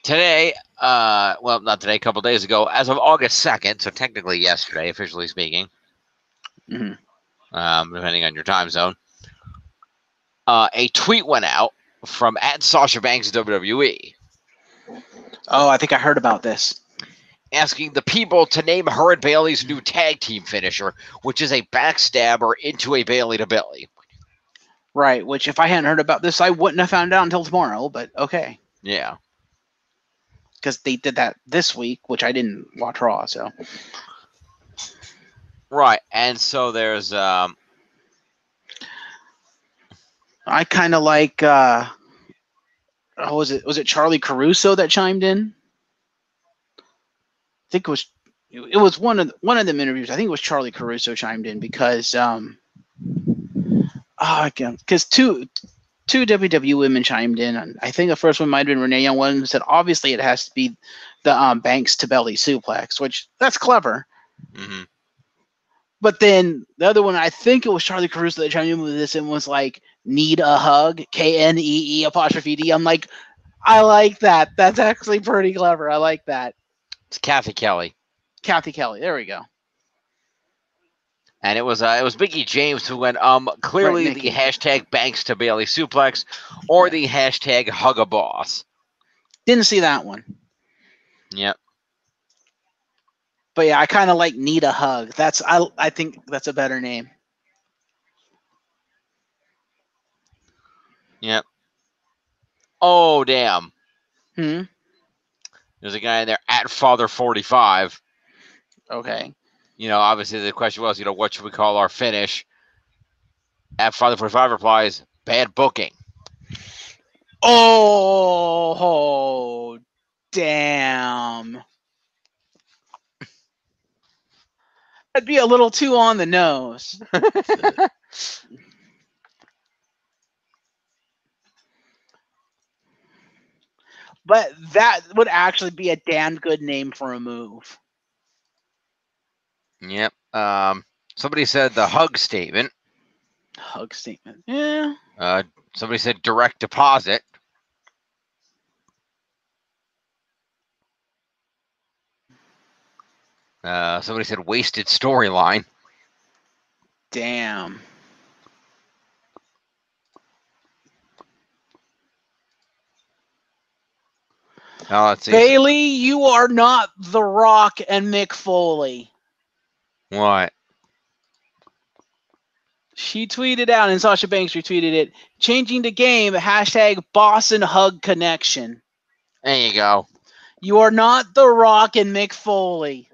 Today, well, not today, a couple days ago, as of August 2nd, so technically yesterday, officially speaking, depending on your time zone, a tweet went out from @Sasha Banks WWE. Oh, I think I heard about this. Asking the people to name her and Bayley's new tag team finisher, which is a backstabber into a Bayley to Billy. Right, which if I hadn't heard about this, I wouldn't have found out until tomorrow, but okay. Yeah. Because they did that this week, which I didn't watch Raw, so. Right, and so there's... I kind of like... was it Charlie Caruso that chimed in? I think it was one of them interviews. I think it was Charlie Caruso chimed in because because two WWE women chimed in, and I think the first one might have been Renee Young. One said obviously it has to be the Banks to belly suplex, which that's clever. Mm-hmm. But then the other one, I think it was Charlie Caruso that chimed in with this and was like, "Need a hug?" KNEE''D. I'm like, I like that. That's actually pretty clever. I like that. It's Kathy Kelly. Kathy Kelly. There we go. And it was Big E James who went clearly Right, the Nikki. hashtag Banks to Bayley suplex or the hashtag hug a boss. Didn't see that one. Yep. But yeah, I kind of like Need a Hug. I think that's a better name. Yep. Oh damn. Hmm. There's a guy in there @Father45. Okay. Obviously the question was, what should we call our finish? @Father45 replies, bad booking. Oh, damn. That'd be a little too on the nose. But that would actually be a damn good name for a move. Yep. Somebody said the hug statement. Hug statement. Yeah. Somebody said direct deposit. Somebody said wasted storyline. Damn. Now let's see. Bayley, you are not The Rock and Mick Foley. What? She tweeted out, and Sasha Banks retweeted it, changing the game, hashtag Boss and Hug Connection. There you go. You are not The Rock and Mick Foley.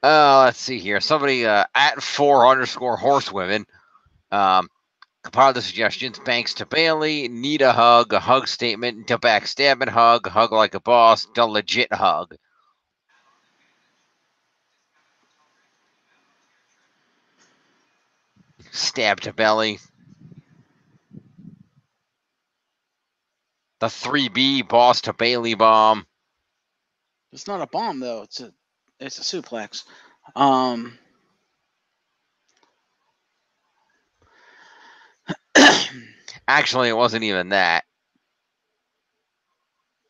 Let's see here. Somebody at 4_horsewomen compiled the suggestions. Banks to Bailey, need a hug statement, to backstab and hug like a boss, the legit hug. Stab to belly. The 3B boss to Bailey bomb. It's not a bomb though. It's a suplex. Actually, it wasn't even that.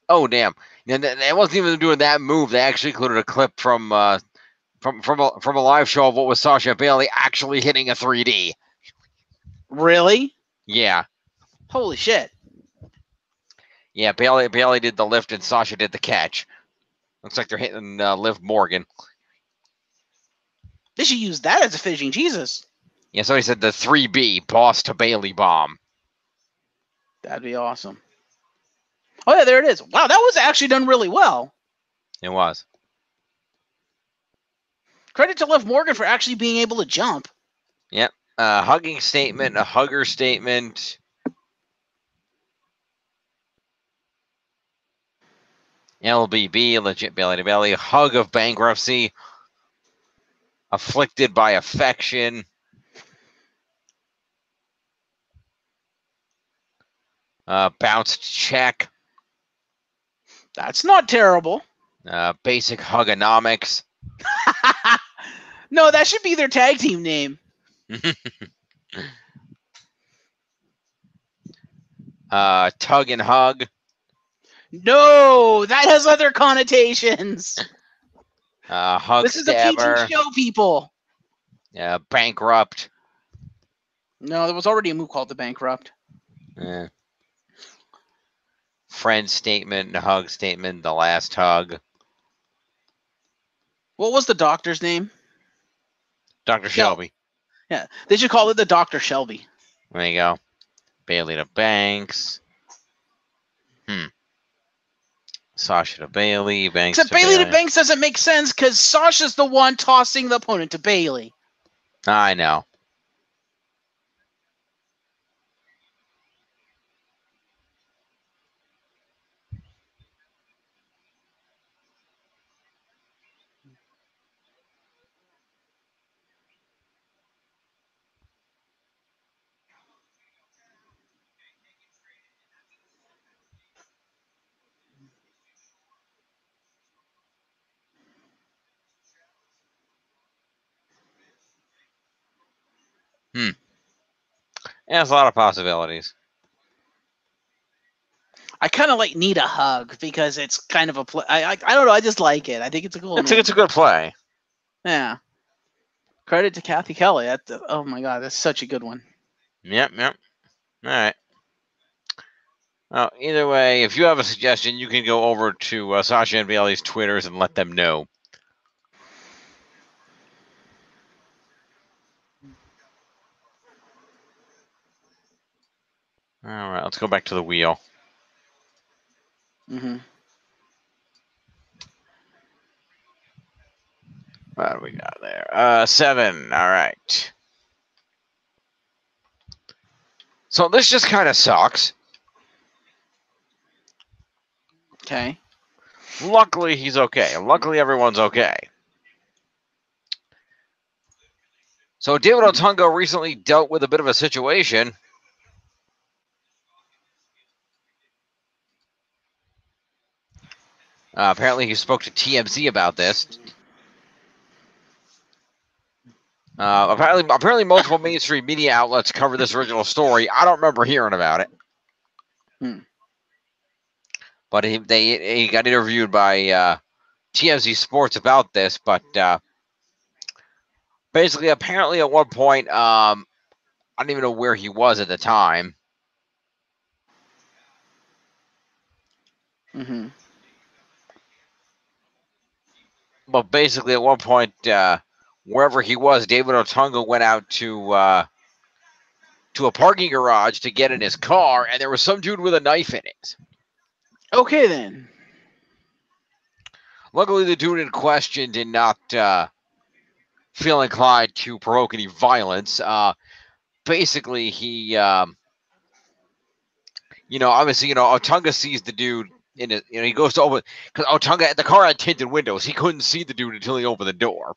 Oh damn! It wasn't even doing that move. They actually included a clip from a live show of what was Sasha Bailey actually hitting a 3D. Really? Yeah. Holy shit! Yeah, Bailey did the lift and Sasha did the catch. Looks like they're hitting Liv Morgan. They should use that as a finishing Jesus. Yeah, so he said the 3B boss to Bailey bomb. That'd be awesome. Oh yeah, there it is. Wow, that was actually done really well. It was. Credit to Liv Morgan for actually being able to jump. Yep. Hugging statement, a hugger statement. LBB, legit belly to belly. Hug of bankruptcy. Afflicted by affection. Bounced check. That's not terrible. Basic hugonomics. No, that should be their tag team name. Tug and hug. No, that has other connotations. Hug This is stabber. a PG show, people. Bankrupt. No, there was already a move called the Bankrupt. Friend statement, hug statement, the last hug. What was the doctor's name? Dr. Shelby. Yeah, they should call it the Dr. Shelby. There you go. Bailey to Banks. Sasha to Bailey. Banks Except to Bailey to Banks doesn't make sense because Sasha's the one tossing the opponent to Bailey. I know. Yeah, there's a lot of possibilities. I kind of need a hug because it's kind of a play. I don't know. I just like it. I think it's a cool. It's a good play. Yeah. Credit to Kathy Kelly. Oh my god, that's such a good one. Yep. All right. Well, either way, if you have a suggestion, you can go over to Sasha and Bailey's Twitters and let them know. All right, let's go back to the wheel. Mm-hmm. What do we got there? 7. All right. So this just kind of sucks. Okay. Luckily, he's okay. Luckily, everyone's okay. So David Otunga recently dealt with a bit of a situation. Apparently, he spoke to TMZ about this. Apparently, multiple mainstream media outlets covered this original story. I don't remember hearing about it. But he got interviewed by TMZ Sports about this. But basically, apparently, at one point, I don't even know where he was at the time. Mm-hmm. But basically, at one point, wherever he was, David Otunga went out to to a parking garage to get in his car, and there was some dude with a knife in it. Okay, then. Luckily, the dude in question did not feel inclined to provoke any violence. Basically, he, obviously, Otunga sees the dude in it. He goes to open because Otunga, the car had tinted windows. He couldn't see the dude until he opened the door.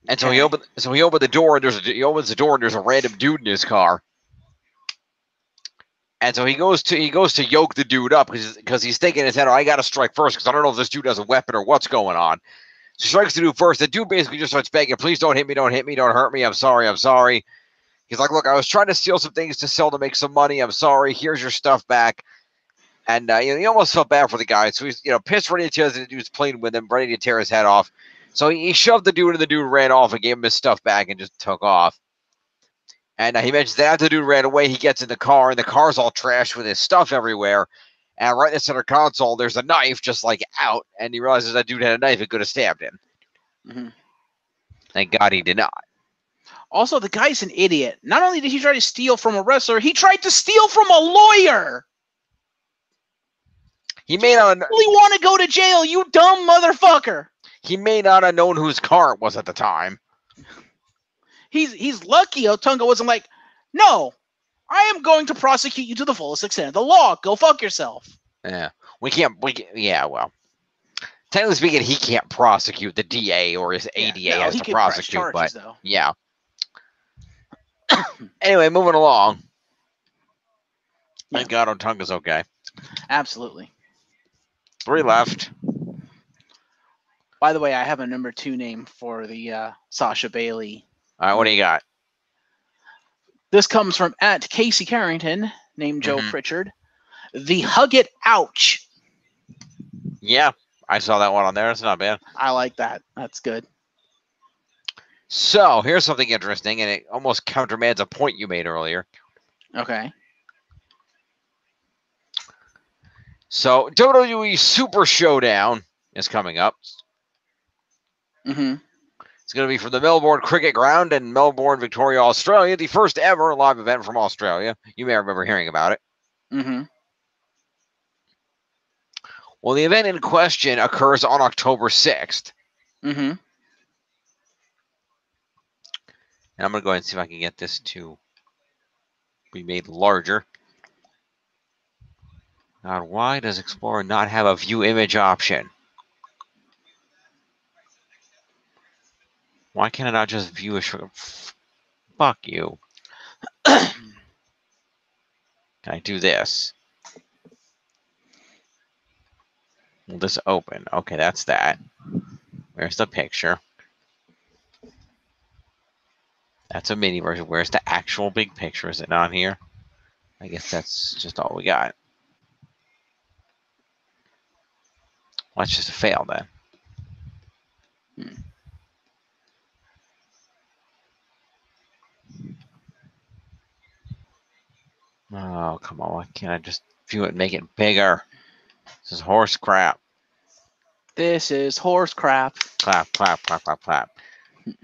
And so he opened the door, and he opens the door, and there's a random dude in his car. And so he goes to yoke the dude up because he's thinking in his head, I got to strike first because I don't know if this dude has a weapon or what's going on. So he strikes the dude first. The dude basically just starts begging, please don't hit me, don't hurt me. I'm sorry. He's like, look, I was trying to steal some things to sell to make some money. I'm sorry. Here's your stuff back. And he almost felt bad for the guy. So he's pissed, ready to tear the dude's playing with him, ready to tear his head off. So he shoved the dude, and the dude ran off and gave him his stuff back and just took off. And he mentions that after the dude ran away, he gets in the car, and the car's all trashed with his stuff everywhere. And right in the center console, there's a knife just out, and he realizes that dude had a knife and could have stabbed him. Mm-hmm. Thank God he did not. Also, the guy's an idiot. Not only did he try to steal from a wrestler, he tried to steal from a lawyer. He may not really want to go to jail, you dumb motherfucker. He may not have known whose car it was at the time. He's lucky Otunga wasn't like, no, I am going to prosecute you to the fullest extent of the law. Go fuck yourself. Yeah. Well. Technically speaking, he can't prosecute. The DA or his ADA has to prosecute. Charges, but, though. Yeah. Anyway, moving along. Thank God Otunga's okay. Absolutely. 3 left. By the way, I have a number 2 name for the Sasha Bailey. All right, what do you got? This comes from @Casey Carrington, named Joe Pritchard. The Hug It Ouch. Yeah, I saw that one on there. It's not bad. I like that. That's good. So, here's something interesting, and it almost countermands a point you made earlier. Okay. So, WWE Super Showdown is coming up. Mm-hmm. It's going to be from the Melbourne Cricket Ground in Melbourne, Victoria, Australia. The first ever live event from Australia. You may remember hearing about it. Mm-hmm. Well, the event in question occurs on October 6th. Mm-hmm. And I'm going to go ahead and see if I can get this to be made larger. God, why does Explorer not have a view image option? Why can I not just view a show? Fuck you. Can I do this? Will this open? Okay, that's that. Where's the picture? That's a mini version. Where's the actual big picture? Is it not here? I guess that's just all we got. Well, that's just a fail then. Oh, come on. Why can't I just view it and make it bigger? This is horse crap. This is horse crap. Clap, clap, clap, clap, clap. You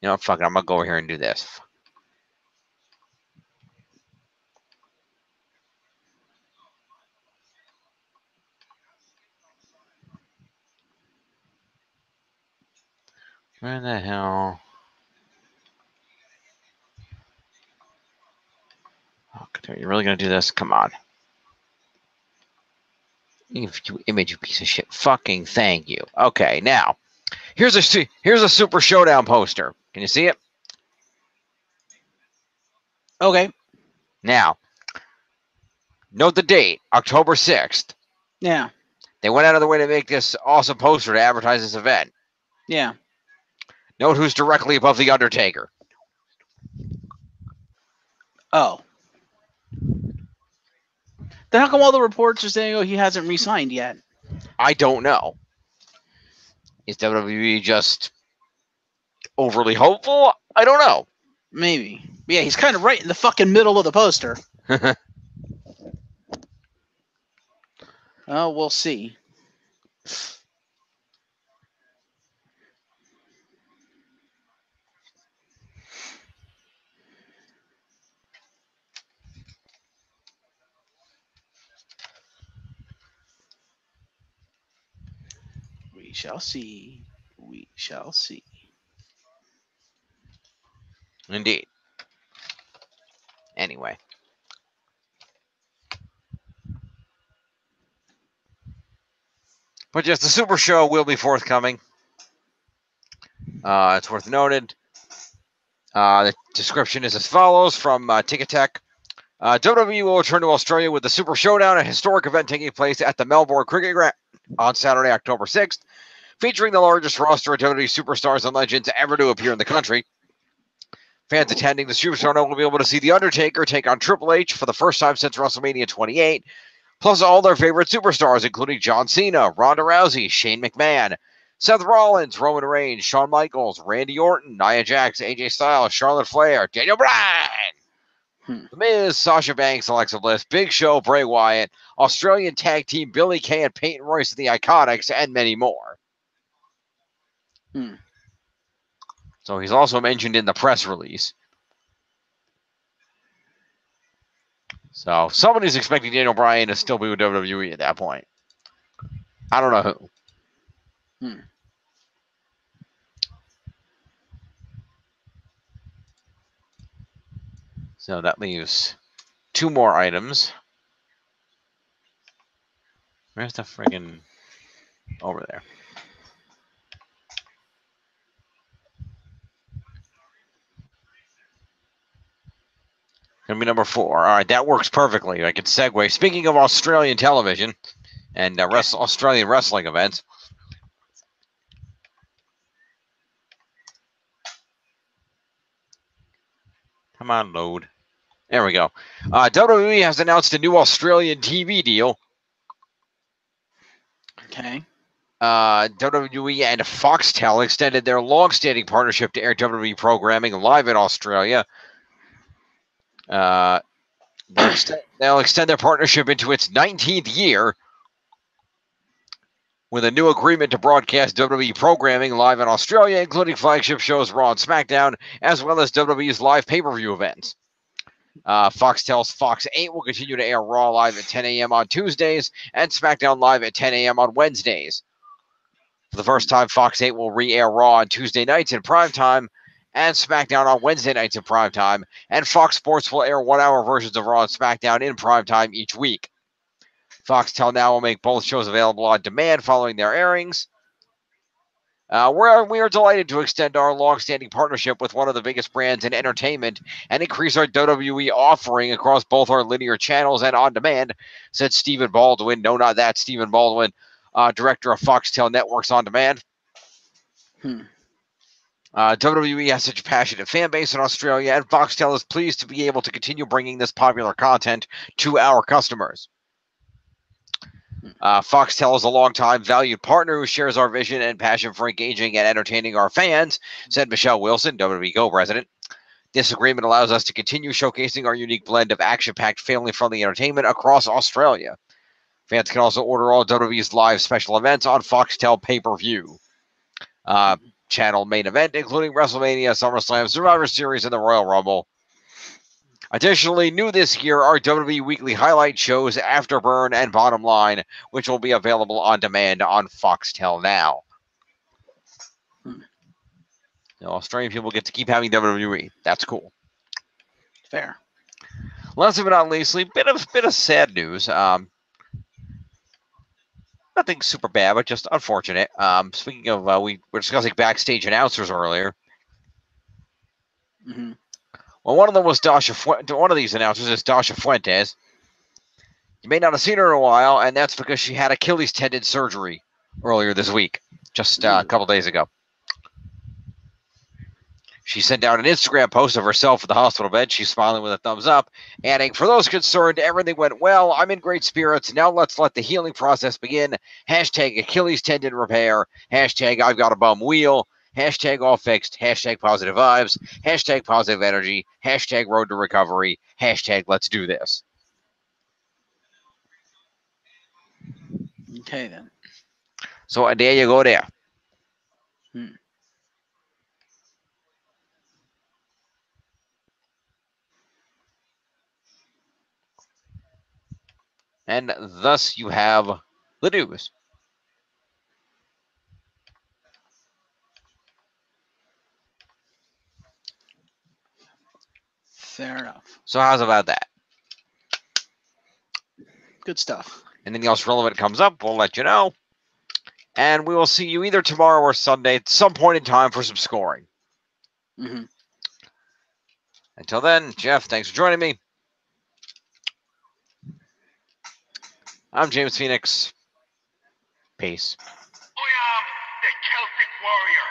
know what? Fuck it. I'm going to go over here and do this. Where the hell? Oh, you're really going to do this? Come on. You image, you piece of shit. Fucking thank you. Okay, now, here's a Super Showdown poster. Can you see it? Okay. Now, note the date, October 6th. Yeah. They went out of their way to make this awesome poster to advertise this event. Yeah. Note who's directly above The Undertaker. Oh. Then how come all the reports are saying, he hasn't re-signed yet? I don't know. Is WWE just overly hopeful? I don't know. Maybe. Yeah, he's kind of right in the fucking middle of the poster. Oh, we'll see. shall see. We shall see. Indeed. Anyway. But yes, the Super Show will be forthcoming. It's worth noted. The description is as follows from Ticketek. WWE will return to Australia with the Super Showdown, a historic event taking place at the Melbourne Cricket Ground on Saturday, October 6th, featuring the largest roster of WWE superstars and legends ever to appear in the country. Fans attending the Super Showdown will be able to see The Undertaker take on Triple H for the first time since WrestleMania 28, plus all their favorite superstars, including John Cena, Ronda Rousey, Shane McMahon, Seth Rollins, Roman Reigns, Shawn Michaels, Randy Orton, Nia Jax, AJ Styles, Charlotte Flair, Daniel Bryan, The Miz, Sasha Banks, Alexa Bliss, Big Show, Bray Wyatt, Australian Tag Team Billy Kay and Peyton Royce of the Iconics, and many more. So he's also mentioned in the press release. So somebody's expecting Daniel Bryan to still be with WWE at that point. I don't know who. So that leaves 2 more items. Where's the friggin' over there? Gonna be number 4. All right, that works perfectly. I can segue. Speaking of Australian television and Australian wrestling events, come on, load. There we go. WWE has announced a new Australian TV deal. Okay. WWE and Foxtel extended their long-standing partnership to air WWE programming live in Australia. They'll extend their partnership into its 19th year with a new agreement to broadcast WWE programming live in Australia, including flagship shows Raw and SmackDown, as well as WWE's live pay-per-view events. Foxtel's Fox 8 will continue to air Raw live at 10 a.m. on Tuesdays and SmackDown live at 10 a.m. on Wednesdays. For the first time, Fox 8 will re-air Raw on Tuesday nights in primetime and SmackDown on Wednesday nights in primetime, and Fox Sports will air 1-hour versions of Raw and SmackDown in primetime each week. Foxtel now will make both shows available on demand following their airings. We are delighted to extend our long-standing partnership with one of the biggest brands in entertainment and increase our WWE offering across both our linear channels and on demand, said Stephen Baldwin. No, not that Stephen Baldwin, director of Foxtel Networks On Demand. WWE has such a passionate fan base in Australia, and Foxtel is pleased to be able to continue bringing this popular content to our customers. Foxtel is a longtime valued partner who shares our vision and passion for engaging and entertaining our fans, said Michelle Wilson, WWE Go president. This agreement allows us to continue showcasing our unique blend of action-packed, family-friendly entertainment across Australia. Fans can also order all WWE's live special events on Foxtel pay-per-view channel main event, including WrestleMania, SummerSlam, Survivor Series, and the Royal Rumble. Additionally, new this year are WWE weekly highlight shows Afterburn and Bottom Line, which will be available on demand on Foxtel now. So Australian people get to keep having WWE. That's cool. Fair. Last but not leastly, bit of sad news. Nothing super bad, but just unfortunate. Speaking of, we were discussing backstage announcers earlier. Well, one of them was one of these announcers is Dasha Fuentes. You may not have seen her in a while, and that's because she had Achilles tendon surgery earlier this week, just a couple days ago. She sent out an Instagram post of herself at the hospital bed. She's smiling with a thumbs up, adding, "For those concerned, everything went well. I'm in great spirits. Now let's let the healing process begin. Hashtag Achilles tendon repair. Hashtag I've got a bum wheel. Hashtag all fixed. Hashtag positive vibes. Hashtag positive energy. Hashtag road to recovery. Hashtag let's do this." Okay, then. So there you go there. And thus you have the news. Fair enough. So how's about that? Good stuff. Anything else relevant comes up, we'll let you know. And we will see you either tomorrow or Sunday at some point in time for some scoring. Mm-hmm. Until then, Jeff, thanks for joining me. I'm James Phoenix. Peace. I am the Celtic Warrior.